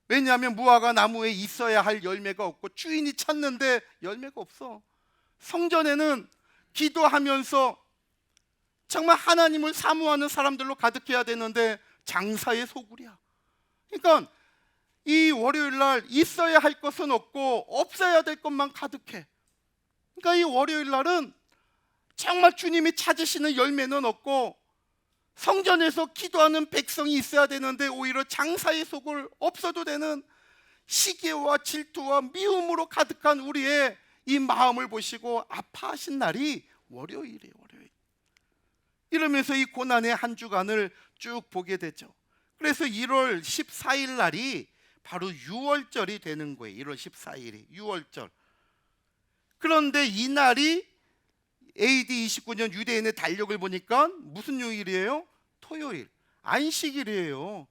왜냐하면 무화과 나무에 있어야 할 열매가 없고 주인이 찾는데 열매가 없어. 성전에는 기도하면서 정말 하나님을 사모하는 사람들로 가득해야 되는데 장사의 소굴이야. 그러니까 이 월요일 날 있어야 할 것은 없고 없어야 될 것만 가득해. 그러니까 이 월요일 날은 정말 주님이 찾으시는 열매는 없고 성전에서 기도하는 백성이 있어야 되는데 오히려 장사의 속을 없어도 되는 시기와 질투와 미움으로 가득한 우리의 이 마음을 보시고 아파하신 날이 월요일이에요. 월요일. 이러면서 이 고난의 한 주간을 쭉 보게 되죠. 그래서 1월 14일 날이 바로 유월절이 되는 거예요. 1월 14일이 유월절. 그런데 이 날이 AD 29년 유대인의 달력을 보니까 무슨 요일이에요? 토요일, 안식일이에요.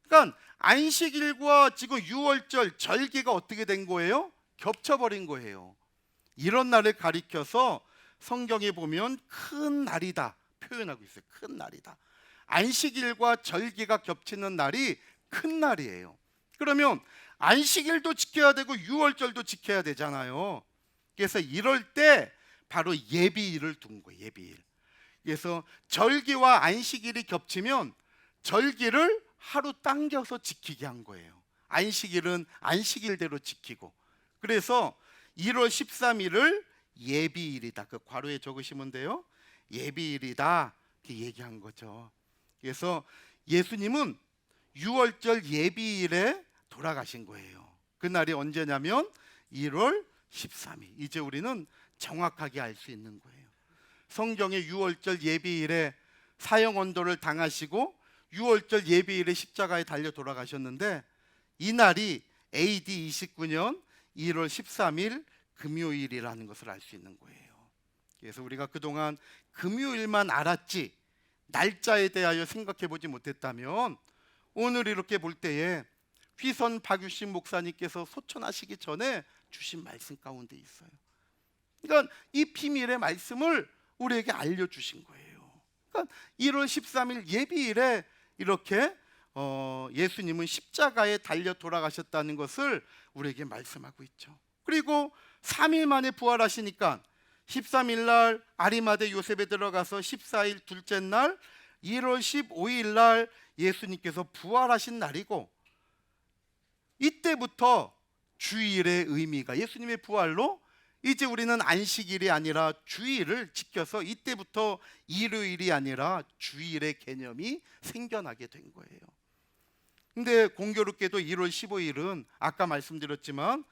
그러니까 안식일과 지금 유월절 절기가 어떻게 된 거예요? 겹쳐버린 거예요. 이런 날을 가리켜서 성경에 보면 큰 날이다 표현하고 있어요. 큰 날이다. 안식일과 절기가 겹치는 날이 큰 날이에요. 그러면 안식일도 지켜야 되고 유월절도 지켜야 되잖아요. 그래서 이럴 때 바로 예비일을 둔 거예요. 예비일. 그래서 절기와 안식일이 겹치면 절기를 하루 당겨서 지키게 한 거예요. 안식일은 안식일대로 지키고. 그래서 1월 13일을 예비일이다. 그 괄호에 적으시면 돼요. 예비일이다. 이렇게 얘기한 거죠. 그래서 예수님은 6월절 예비일에 돌아가신 거예요. 그날이 언제냐면 1월 13일. 이제 우리는 정확하게 알 수 있는 거예요. 성경의 6월절 예비일에 사형 언도를 당하시고 6월절 예비일에 십자가에 달려 돌아가셨는데, 이 날이 AD 29년 1월 13일 금요일이라는 것을 알 수 있는 거예요. 그래서 우리가 그동안 금요일만 알았지 날짜에 대하여 생각해 보지 못했다면, 오늘 이렇게 볼 때에 휘선 박유신 목사님께서 소천하시기 전에 주신 말씀 가운데 있어요. 그러니까 이 비밀의 말씀을 우리에게 알려주신 거예요. 그러니까 1월 13일 예비일에 이렇게 예수님은 십자가에 달려 돌아가셨다는 것을 우리에게 말씀하고 있죠. 그리고 3일 만에 부활하시니까 13일 날 아리마대 요셉에 들어가서 14일 둘째 날 1월 15일 날 예수님께서 부활하신 날이고, 이때부터 주일의 의미가, 예수님의 부활로 이제 우리는 안식일이 아니라 주일을 지켜서 이때부터 일요일이 아니라 주일의 개념이 생겨나게 된 거예요. 근데 공교롭게도 1월 15일은 아까 말씀드렸지만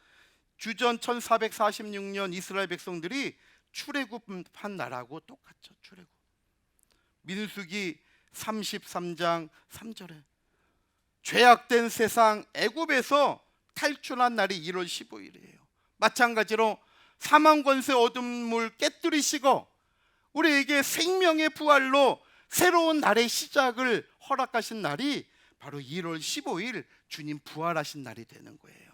주전 1446년 이스라엘 백성들이 출애굽한 날하고 똑같죠. 출애굽. 민수기 33장 3절에 죄악된 세상 애굽에서 탈출한 날이 1월 15일이에요. 마찬가지로 사망 권세 어둠을 깨뜨리시고 우리에게 생명의 부활로 새로운 날의 시작을 허락하신 날이 바로 1월 15일 주님 부활하신 날이 되는 거예요.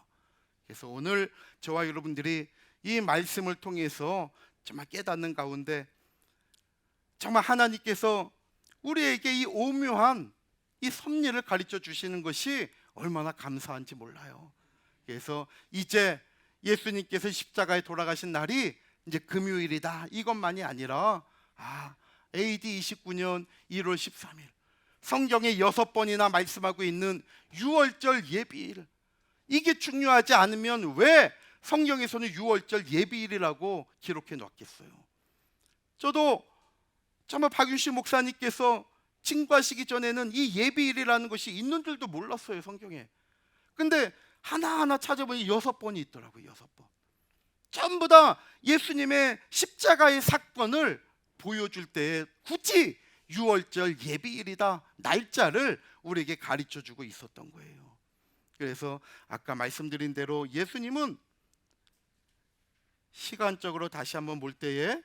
그래서 오늘 저와 여러분들이 이 말씀을 통해서 정말 깨닫는 가운데, 정말 하나님께서 우리에게 이 오묘한 이 섭리를 가르쳐 주시는 것이 얼마나 감사한지 몰라요. 그래서 이제 예수님께서 십자가에 돌아가신 날이 이제 금요일이다, 이것만이 아니라 AD 29년 1월 13일 성경에 6번이나 말씀하고 있는 6월절 예비일, 이게 중요하지 않으면 왜 성경에서는 6월절 예비일이라고 기록해 놨겠어요? 저도 정말 박유신 목사님께서 징과하시기 전에는 이 예비일이라는 것이 있는 줄도 몰랐어요, 성경에. 근데 하나하나 찾아보니 6번이 있더라고요. 6번. 전부 다 예수님의 십자가의 사건을 보여줄 때 굳이 6월절 예비일이다 날짜를 우리에게 가르쳐주고 있었던 거예요. 그래서 아까 말씀드린 대로 예수님은 시간적으로 다시 한번 볼 때에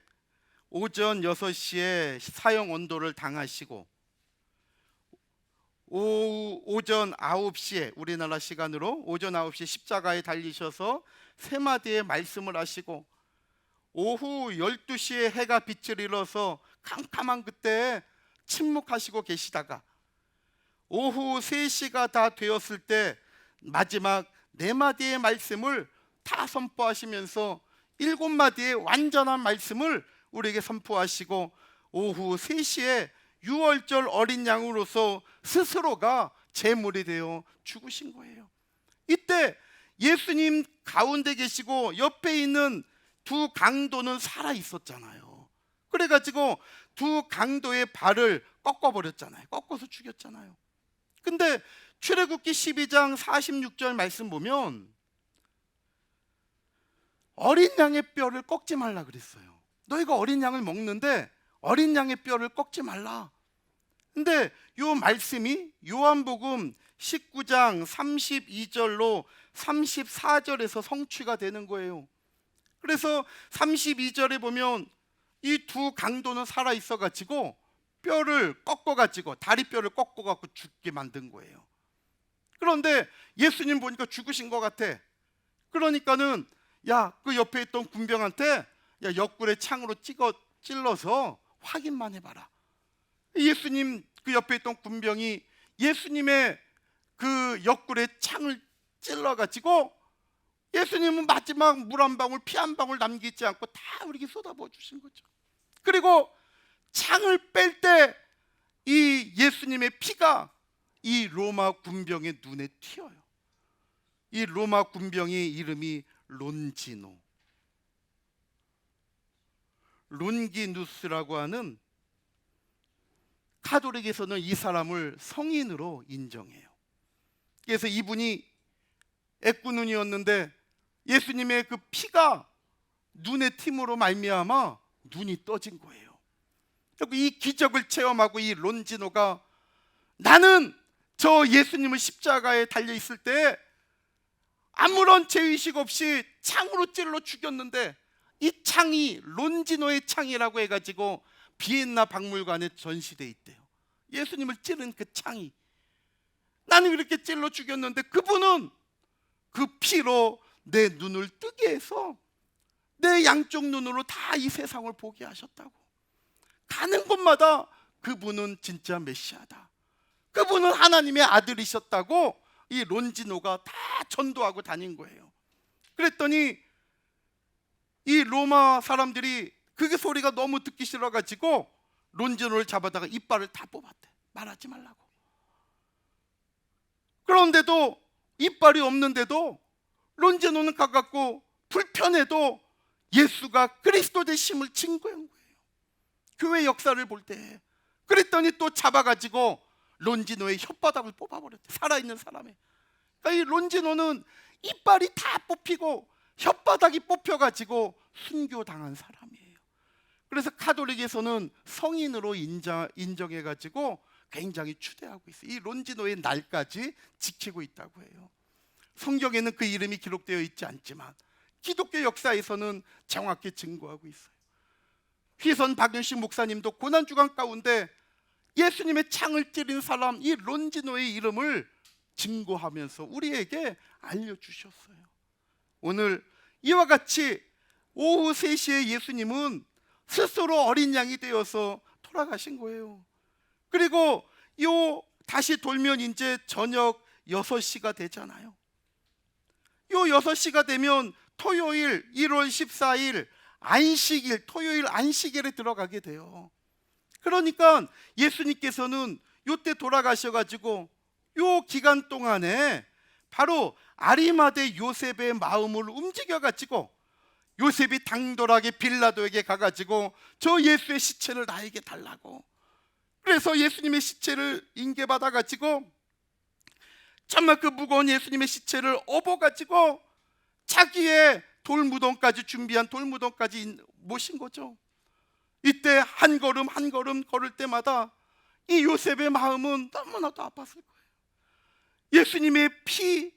오전 6시에 사형 언도를 당하시고 오전 9시에 우리나라 시간으로 오전 9시에 십자가에 달리셔서 세 마디의 말씀을 하시고, 오후 12시에 해가 빛을 잃어서 캄캄한 그때 침묵하시고 계시다가 오후 3시가 다 되었을 때 마지막 4마디의 말씀을 다 선포하시면서 7마디의 완전한 말씀을 우리에게 선포하시고, 오후 3시에 6월절 어린 양으로서 스스로가 제물이 되어 죽으신 거예요. 이때 예수님 가운데 계시고 옆에 있는 두 강도는 살아 있었잖아요. 그래가지고 두 강도의 발을 꺾어버렸잖아요. 꺾어서 죽였잖아요. 근데 출애굽기 12장 46절 말씀 보면 어린 양의 뼈를 꺾지 말라 그랬어요. 너희가 어린 양을 먹는데 어린 양의 뼈를 꺾지 말라. 근데 이 말씀이 요한복음 19장 32절로 34절에서 성취가 되는 거예요. 그래서 32절에 보면 이 두 강도는 살아 있어 가지고 뼈를 꺾어 가지고 다리뼈를 꺾어 갖고 죽게 만든 거예요. 그런데 예수님 보니까 죽으신 것 같아. 그러니까는 그 옆에 있던 군병한테 옆구리에 창으로 찔러서 확인만 해봐라. 예수님 그 옆에 있던 군병이 예수님의 그 옆구리에 창을 찔러가지고 예수님은 마지막 물 한 방울 피 한 방울 남기지 않고 다 우리에게 쏟아부어 주신 거죠. 그리고 창을 뺄 때 이 예수님의 피가 이 로마 군병의 눈에 튀어요. 이 로마 군병의 이름이 론지노, 론기누스라고 하는, 카톨릭에서는 이 사람을 성인으로 인정해요. 그래서 이분이 애꾸눈이었는데 예수님의 그 피가 눈에 휀으로 말미암아 눈이 떠진 거예요. 이 기적을 체험하고 이 론지노가, 나는 저 예수님을 십자가에 달려 있을 때 아무런 죄의식 없이 창으로 찔러 죽였는데 이 창이 론지노의 창이라고 해가지고 비엔나 박물관에 전시돼 있대요. 예수님을 찌른 그 창이, 나는 이렇게 찔러 죽였는데 그분은 그 피로 내 눈을 뜨게 해서 내 양쪽 눈으로 다 이 세상을 보게 하셨다고. 가는 곳마다 그분은 진짜 메시아다, 그분은 하나님의 아들이셨다고 이 론지노가 다 전도하고 다닌 거예요. 그랬더니 이 로마 사람들이 그게 소리가 너무 듣기 싫어가지고 론지노를 잡아다가 이빨을 다 뽑았대, 말하지 말라고. 그런데도 이빨이 없는데도 론지노는 가갖고 불편해도 예수가 그리스도 되심을 증거한 거예요, 교회 역사를 볼 때. 그랬더니 또 잡아가지고 론지노의 혓바닥을 뽑아버렸대, 살아있는 사람의. 그러니까 이 론지노는 이빨이 다 뽑히고 혓바닥이 뽑혀가지고 순교당한 사람이에요. 그래서 카톨릭에서는 성인으로 인정해가지고 굉장히 추대하고 있어요. 이 론지노의 날까지 지키고 있다고 해요. 성경에는 그 이름이 기록되어 있지 않지만 기독교 역사에서는 정확히 증거하고 있어요. 휘선 박윤식 목사님도 고난주간 가운데 예수님의 창을 찌른 사람 이 론지노의 이름을 증거하면서 우리에게 알려주셨어요. 오늘 이와 같이 오후 3시에 예수님은 스스로 어린 양이 되어서 돌아가신 거예요. 그리고 다시 돌면 이제 저녁 6시가 되잖아요. 6시가 되면 토요일 1월 14일 안식일, 토요일 안식일에 들어가게 돼요. 그러니까 예수님께서는 요때 돌아가셔가지고 요 기간 동안에 바로 아리마대 요셉의 마음을 움직여가지고 요셉이 당돌하게 빌라도에게 가가지고 저 예수의 시체를 나에게 달라고. 그래서 예수님의 시체를 인계받아가지고 정말 그 무거운 예수님의 시체를 업어가지고 자기의 돌무덤까지 준비한 돌무덤까지 모신 거죠. 이때 한 걸음 한 걸음 걸을 때마다 이 요셉의 마음은 너무나도 아팠을 거예요. 예수님의 피,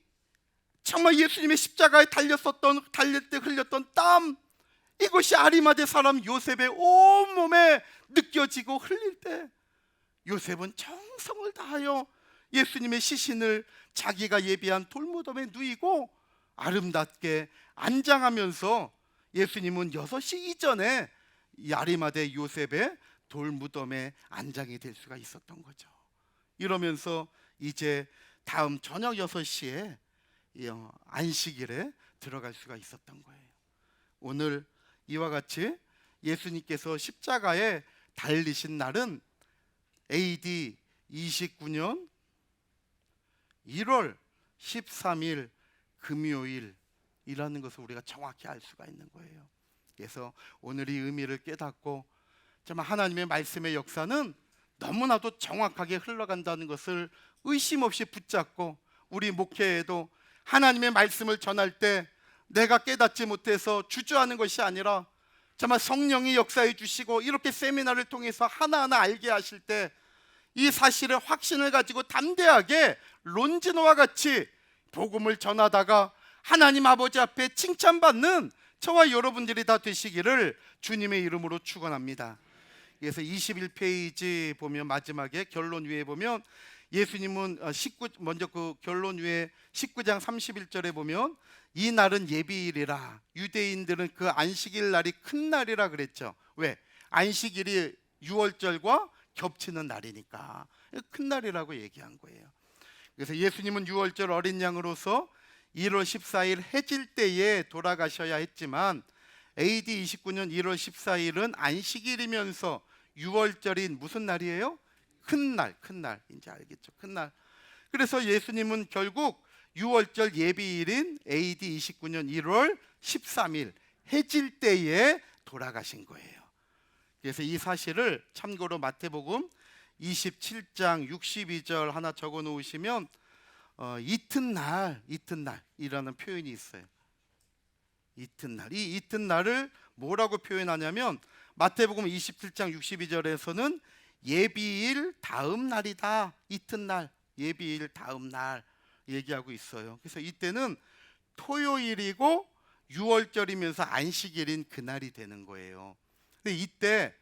정말 예수님의 십자가에 달릴 때 흘렸던 땀, 이것이 아리마대 사람 요셉의 온몸에 느껴지고 흘릴 때 요셉은 정성을 다하여 예수님의 시신을 자기가 예비한 돌무덤에 누이고 아름답게 안장하면서 예수님은 6시 이전에 이 아리마대 요셉의 돌무덤에 안장이 될 수가 있었던 거죠. 이러면서 이제 다음 저녁 6시에 안식일에 들어갈 수가 있었던 거예요. 오늘 이와 같이 예수님께서 십자가에 달리신 날은 AD 29년 1월 13일 금요일이라는 것을 우리가 정확히 알 수가 있는 거예요. 그래서 오늘 이 의미를 깨닫고 정말 하나님의 말씀의 역사는 너무나도 정확하게 흘러간다는 것을 의심 없이 붙잡고 우리 목회에도 하나님의 말씀을 전할 때 내가 깨닫지 못해서 주저하는 것이 아니라 정말 성령이 역사해 주시고 이렇게 세미나를 통해서 하나하나 알게 하실 때 이 사실의 확신을 가지고 담대하게 론지노와 같이 복음을 전하다가 하나님 아버지 앞에 칭찬받는 저와 여러분들이 다 되시기를 주님의 이름으로 축원합니다. 그래서 21페이지 보면 마지막에 결론 위에 보면 예수님은 먼저 그 결론 위에 19장 31절에 보면 이 날은 예비일이라, 유대인들은 그 안식일 날이 큰 날이라 그랬죠. 왜? 안식일이 6월절과 겹치는 날이니까 큰 날이라고 얘기한 거예요. 그래서 예수님은 유월절 어린 양으로서 1월 14일 해질 때에 돌아가셔야 했지만 AD 29년 1월 14일은 안식일이면서 유월절인 무슨 날이에요? 큰 날, 큰 날. 이제 알겠죠? 큰 날. 그래서 예수님은 결국 유월절 예비일인 AD 29년 1월 13일 해질 때에 돌아가신 거예요. 그래서 이 사실을 참고로 마태복음 27장 62절 하나 적어 놓으시면 이튿날이라는 표현이 있어요. 이튿날. 이 이튿날을 뭐라고 표현하냐면 마태복음 27장 62절에서는 예비일 다음 날이다. 이튿날, 예비일 다음 날 얘기하고 있어요. 그래서 이때는 토요일이고 유월절이면서 안식일인 그날이 되는 거예요. 근데 이때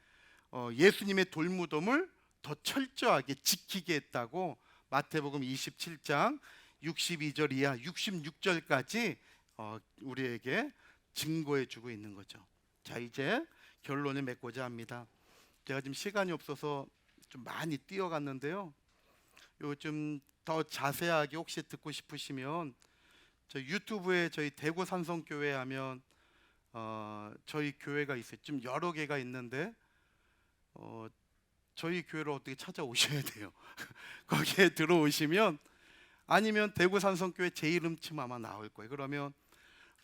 예수님의 돌무덤을 더 철저하게 지키게 했다고 마태복음 27장 62절 이하 66절까지 우리에게 증거해 주고 있는 거죠. 자, 이제 결론을 맺고자 합니다. 제가 지금 시간이 없어서 좀 많이 뛰어갔는데요. 요즘 더 자세하게 혹시 듣고 싶으시면 저 유튜브에 저희 대구 산성교회 하면 저희 교회가 있어요. 좀 여러 개가 있는데 저희 교회를 어떻게 찾아오셔야 돼요. 거기에 들어오시면 아니면 대구 산성교회 제 이름 치면 아마 나올 거예요. 그러면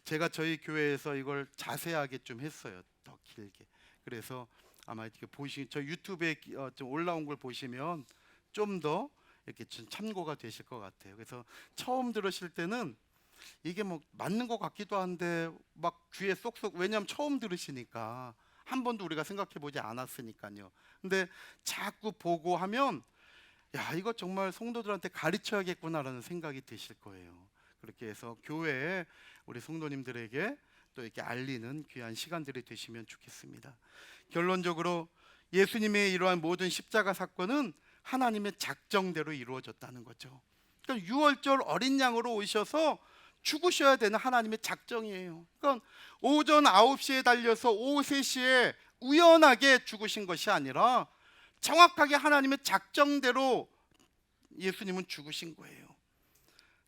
제가 저희 교회에서 이걸 자세하게 좀 했어요. 더 길게. 그래서 아마 이렇게 저 유튜브에 좀 올라온 걸 보시면 좀 더 이렇게 좀 참고가 되실 것 같아요. 그래서 처음 들으실 때는 이게 뭐 맞는 것 같기도 한데 막 귀에 쏙쏙, 왜냐하면 처음 들으시니까 한 번도 우리가 생각해 보지 않았으니까요. 근데 자꾸 보고 하면 야, 이거 정말 성도들한테 가르쳐야겠구나라는 생각이 드실 거예요. 그렇게 해서 교회에 우리 성도님들에게 또 이렇게 알리는 귀한 시간들이 되시면 좋겠습니다. 결론적으로 예수님의 이러한 모든 십자가 사건은 하나님의 작정대로 이루어졌다는 거죠. 그러니까 유월절 어린 양으로 오셔서 죽으셔야 되는 하나님의 작정이에요. 그러니까 오전 9시에 달려서 오후 3시에 우연하게 죽으신 것이 아니라 정확하게 하나님의 작정대로 예수님은 죽으신 거예요.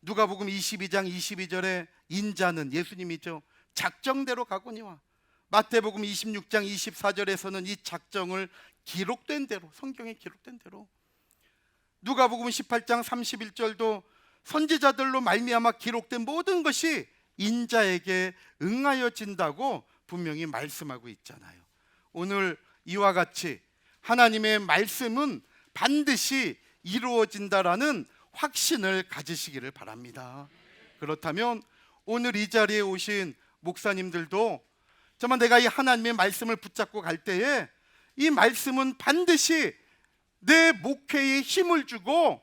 누가복음 22장 22절에 인자는 예수님이죠. 작정대로 가거니와 마태복음 26장 24절에서는 이 작정을 기록된 대로, 성경에 기록된 대로, 누가복음 18장 31절도 선지자들로 말미암아 기록된 모든 것이 인자에게 응하여진다고 분명히 말씀하고 있잖아요. 오늘 이와 같이 하나님의 말씀은 반드시 이루어진다라는 확신을 가지시기를 바랍니다. 그렇다면 오늘 이 자리에 오신 목사님들도 정말 내가 이 하나님의 말씀을 붙잡고 갈 때에 이 말씀은 반드시 내 목회에 힘을 주고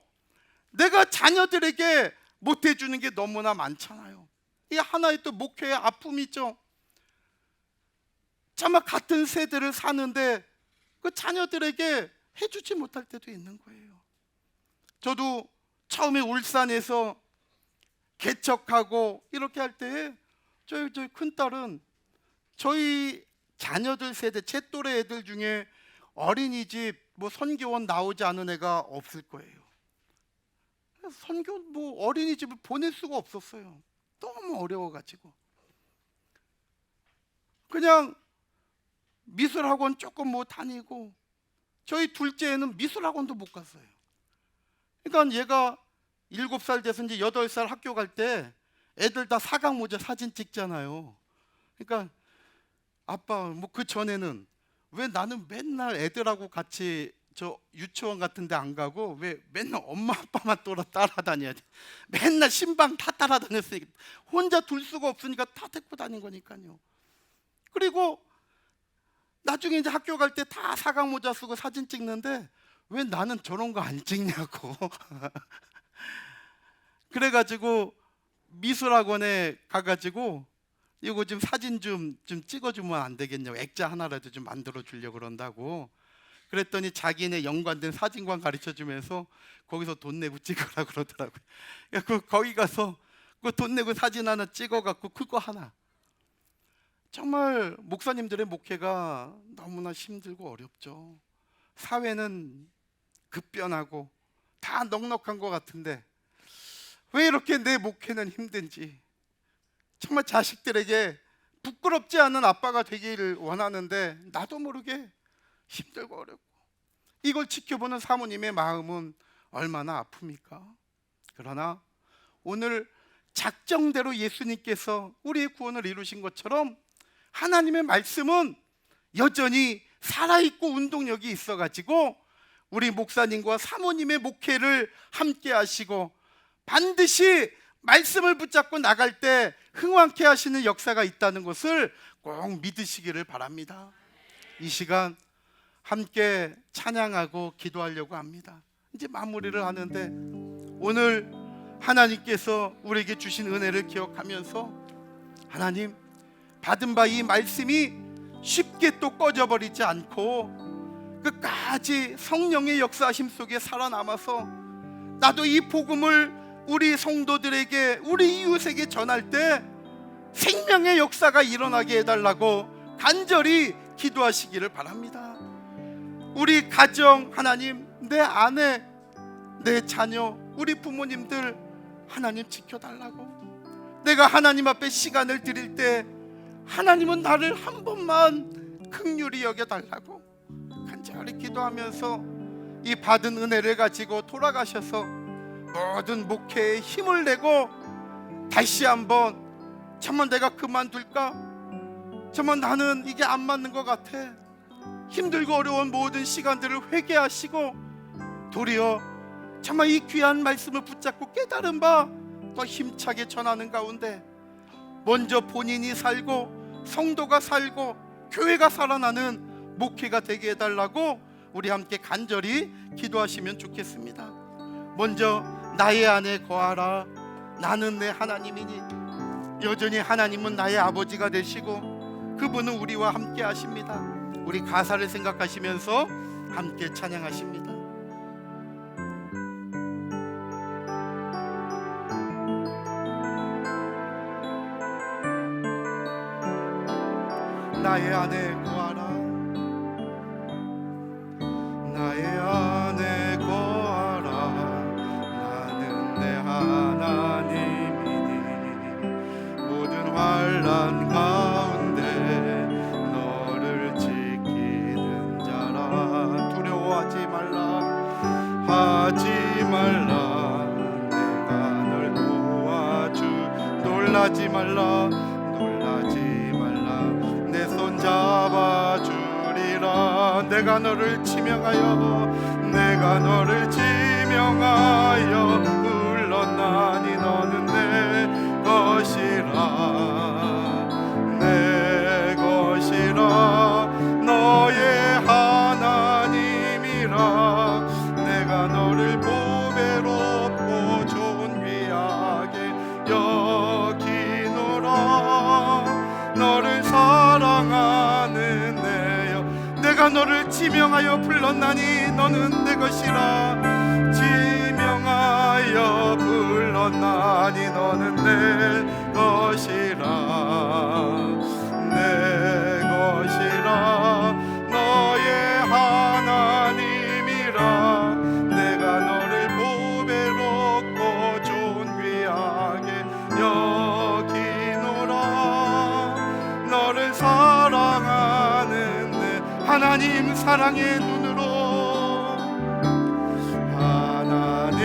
내가 자녀들에게 못해주는 게 너무나 많잖아요. 이 하나의 또 목회의 아픔이죠. 정말 같은 세대를 사는데 그 자녀들에게 해주지 못할 때도 있는 거예요. 저도 처음에 울산에서 개척하고 이렇게 할 때에 저희 큰딸은 저희 자녀들 세대, 제 또래 애들 중에 어린이집 뭐 선교원 나오지 않은 애가 없을 거예요. 선교 뭐 어린이집을 보낼 수가 없었어요. 너무 어려워가지고 그냥 미술학원 조금 뭐 다니고, 저희 둘째는 미술학원도 못 갔어요. 그러니까 얘가 7살 돼서 이제 8살 학교 갈 때 애들 다 사각 모자 사진 찍잖아요. 그러니까 아빠 뭐 그 전에는 왜 나는 맨날 애들하고 같이 저 유치원 같은 데 안 가고 왜 맨날 엄마 아빠만 따라다녀야 돼. 맨날 신방 다 따라다녔으니까 혼자 둘 수가 없으니까 다 데리고 다닌 거니까요. 그리고 나중에 이제 학교 갈 때 다 사각 모자 쓰고 사진 찍는데 왜 나는 저런 거 안 찍냐고. 그래가지고 미술학원에 가가지고 이거 좀 사진 좀 찍어주면 안 되겠냐고, 액자 하나라도 좀 만들어 주려고 그런다고. 그랬더니 자기네 연관된 사진관 가르쳐주면서 거기서 돈 내고 찍으라 그러더라고요. 거기 가서 그 돈 내고 사진 하나 찍어갖고 그거 하나. 정말 목사님들의 목회가 너무나 힘들고 어렵죠. 사회는 급변하고 다 넉넉한 것 같은데 왜 이렇게 내 목회는 힘든지, 정말 자식들에게 부끄럽지 않은 아빠가 되기를 원하는데 나도 모르게 힘들고 어렵고, 이걸 지켜보는 사모님의 마음은 얼마나 아픕니까? 그러나 오늘 작정대로 예수님께서 우리의 구원을 이루신 것처럼 하나님의 말씀은 여전히 살아있고 운동력이 있어가지고 우리 목사님과 사모님의 목회를 함께 하시고 반드시 말씀을 붙잡고 나갈 때 흥왕케 하시는 역사가 있다는 것을 꼭 믿으시기를 바랍니다. 이 시간 함께 찬양하고 기도하려고 합니다. 이제 마무리를 하는데 오늘 하나님께서 우리에게 주신 은혜를 기억하면서 하나님, 받은 바 이 말씀이 쉽게 또 꺼져버리지 않고 끝까지 성령의 역사하심 속에 살아남아서 나도 이 복음을 우리 성도들에게, 우리 이웃에게 전할 때 생명의 역사가 일어나게 해달라고 간절히 기도하시기를 바랍니다. 우리 가정, 하나님, 내 아내, 내 자녀, 우리 부모님들 하나님 지켜달라고, 내가 하나님 앞에 시간을 드릴 때 하나님은 나를 한 번만 긍휼히 여겨달라고 간절히 기도하면서 이 받은 은혜를 가지고 돌아가셔서 모든 목회에 힘을 내고 다시 한번 정말 내가 그만둘까? 정말 나는 이게 안 맞는 것 같아. 힘들고 어려운 모든 시간들을 회개하시고 도리어 정말 이 귀한 말씀을 붙잡고 깨달은 바 더 힘차게 전하는 가운데 먼저 본인이 살고 성도가 살고 교회가 살아나는 목회가 되게 해달라고 우리 함께 간절히 기도하시면 좋겠습니다. 먼저 나의 안에 거하라. 나는 내 하나님이니. 여전히 하나님은 나의 아버지가 되시고 그분은 우리와 함께 하십니다. 우리 가사를 생각하시면서 함께 찬양하십니다. 나의 안에 거하라. 나의 안에 거하라. 나는 내 하나님이니. 모든 환난 가운데 너를 지키는 자라. 두려워하지 말라. 하지 말라. 내가 널 도와주. 놀라지 말라. 놀라지 내 손 잡아주리라. 내가 너를 지명하여, 내가 너를 지명하여 불렀나니 너는 내 것이라. 내 것이라. 너의 하나님이라. 내가 너를 보배롭고 좋은 귀하게 여기노라. 너를 사랑하는 내여, 내가 너를 지명하여 불렀나니 너는 내 것이라. 지명하여 불렀나니 너는 내 것이라. 내 것이라. 너의 하나님이라. 내가 너를 보배롭고 좋은 귀하게 여기노라. 너를 사랑하는 내 하나님 사랑의 눈으로, 하나님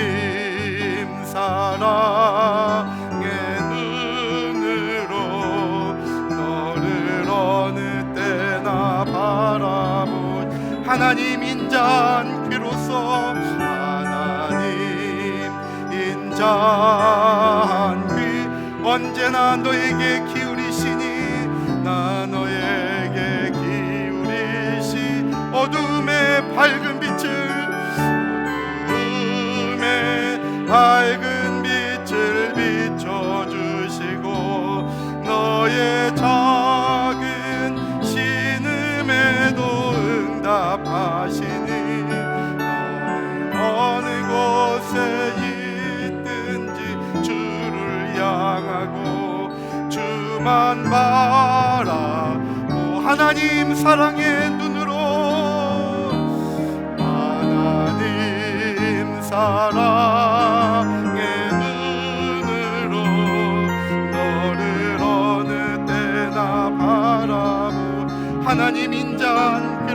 사랑의 눈으로 너를 어느 때나 바라본 하나님 인자한 귀로서, 하나님 인자한 귀 언제나 너에게 기울이시니. 나 너에게 기울이시 어둠의 밝은 빛을, 어둠의 밝은 빛을 비춰주시고 너의 작은 신음에도 응답하시니. 너는 어느 곳에 있든지 주를 향하고 주만 바라. 오 하나님 사랑의 눈으로,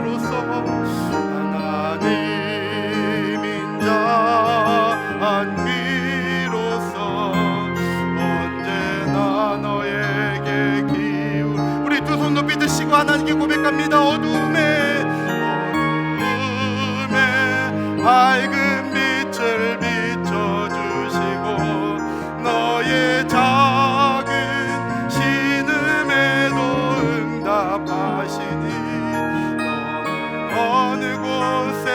비로소 하나님인 자 한 비로소 언제나 너에게 기울. 우리 두 손 높이 드시고 하나님께 고백합니다. 어둠에 밝은 빛을 비춰주시고 너의 작은 신음에도 응답하시니 너는 어느 곳에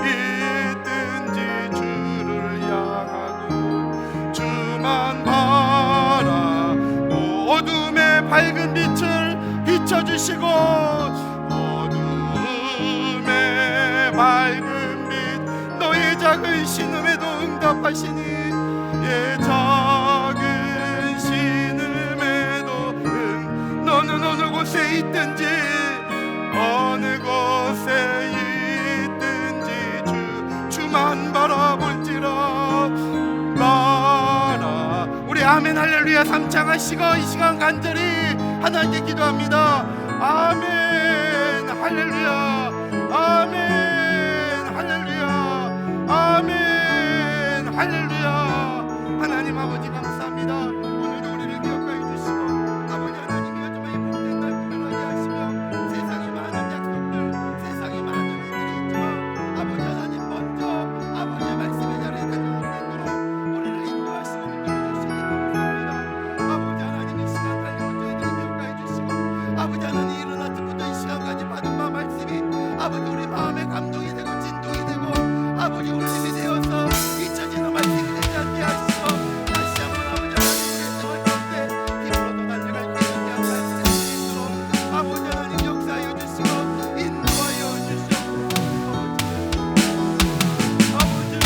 있든지 주를 향하고 주만 바라고 어둠에 밝은 빛을 비춰주시고 어둠에 밝은 빛 너의 작은 신음에도 응답하시니 예 작은 신음에도 너는 어느 곳에 있든지 어느 곳에 있든지 주만 바라볼지라 바라. 우리 아멘 할렐루야 삼창하시고 이 시간 간절히 하나님께 기도합니다. 아멘 할렐루야 아멘 할렐루야 아멘 할렐루야. 하나님 아버지 감사합니다. 오늘도 우리를 기억하여 주시고 아버지 하나님이 정말 복된 날 구별하게 하시며 세상에 많은 약속들 세상에 많은 일들이 있지만 아버지 하나님 먼저 아버지의 말씀의 자리에 가져올 수 있도록 우리를 인도하시고 붙들어주시니 감사합니다. 아버지 하나님 이 시간 달려온 저희들을 기억하여 주시고 아버지 하나님 일어날 때부터 이 시간까지 받은 말씀이 아버지 우리 마음에 감동이 되고 진동이 되고 아버지 우리 힘이 되어서 잊혀지는 말씀이 되지 않게 하시고 다시 한번 아버지 하나님의 생활 가운데 힘으로도 달려갈 수 있게 말씀해 주시도록 아버지 하나님 역사하여 주시고 인도하여 주시옵소서. 아버지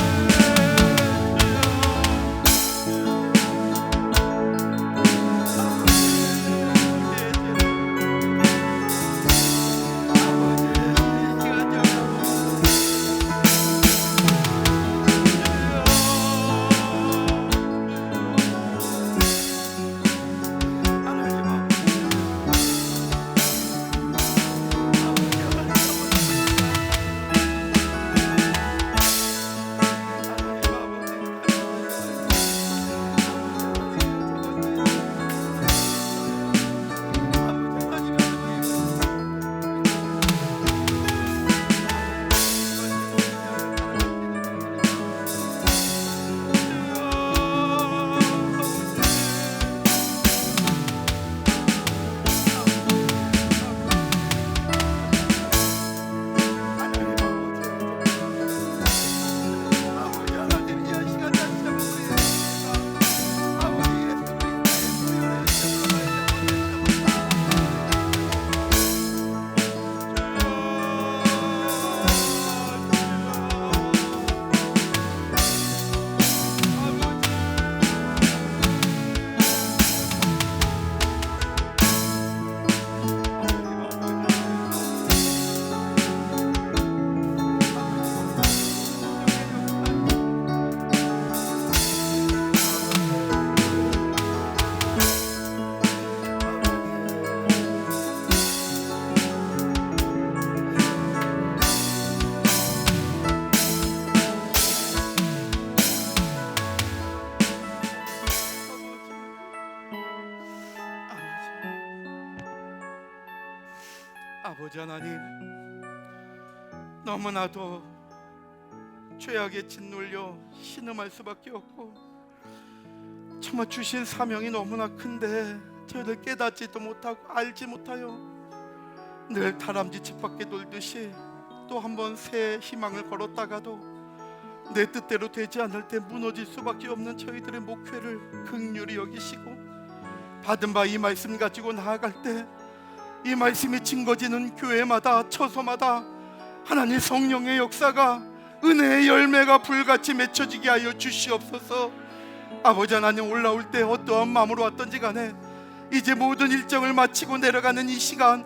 아버지 하나님 너무나도 죄악에 짓눌려 신음할 수밖에 없고 정말 주신 사명이 너무나 큰데 저희들 깨닫지도 못하고 알지 못하여 늘 다람쥐 집 밖에 돌듯이 또 한 번 새 희망을 걸었다가도 내 뜻대로 되지 않을 때 무너질 수밖에 없는 저희들의 목회를 긍휼히 여기시고 받은 바 이 말씀 가지고 나아갈 때 이 말씀이 증거지는 교회마다 처소마다 하나님 성령의 역사가 은혜의 열매가 불같이 맺혀지게 하여 주시옵소서. 아버지 하나님 올라올 때 어떠한 마음으로 왔던지 간에 이제 모든 일정을 마치고 내려가는 이 시간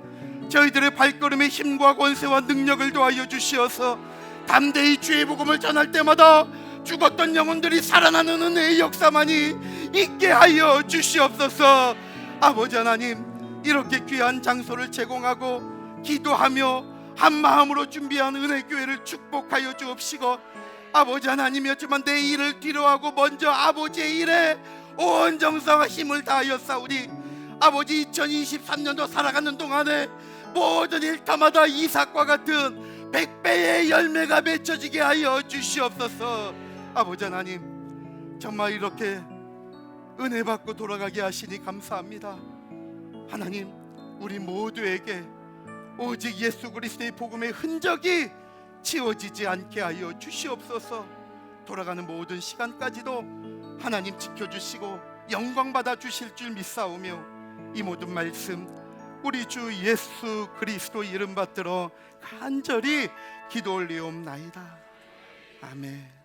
저희들의 발걸음에 힘과 권세와 능력을 더하여 주시어서 담대히 주의 복음을 전할 때마다 죽었던 영혼들이 살아나는 은혜의 역사만이 있게 하여 주시옵소서. 아버지 하나님 이렇게 귀한 장소를 제공하고 기도하며 한 마음으로 준비한 은혜교회를 축복하여 주옵시고, 아버지 하나님이었지만 내 일을 뒤로하고 먼저 아버지의 일에 온 정성과 힘을 다하여 싸우리. 아버지 2023년도 살아가는 동안에 모든 일터마다 이삭과 같은 100배의 열매가 맺혀지게 하여 주시옵소서. 아버지 하나님, 정말 이렇게 은혜 받고 돌아가게 하시니 감사합니다. 하나님, 우리 모두에게 오직 예수 그리스도의 복음의 흔적이 지워지지 않게 하여 주시옵소서. 돌아가는 모든 시간까지도 하나님 지켜주시고 영광 받아 주실 줄 믿사오며, 이 모든 말씀 우리 주 예수 그리스도 이름 받들어 간절히 기도 올리옵나이다. 아멘.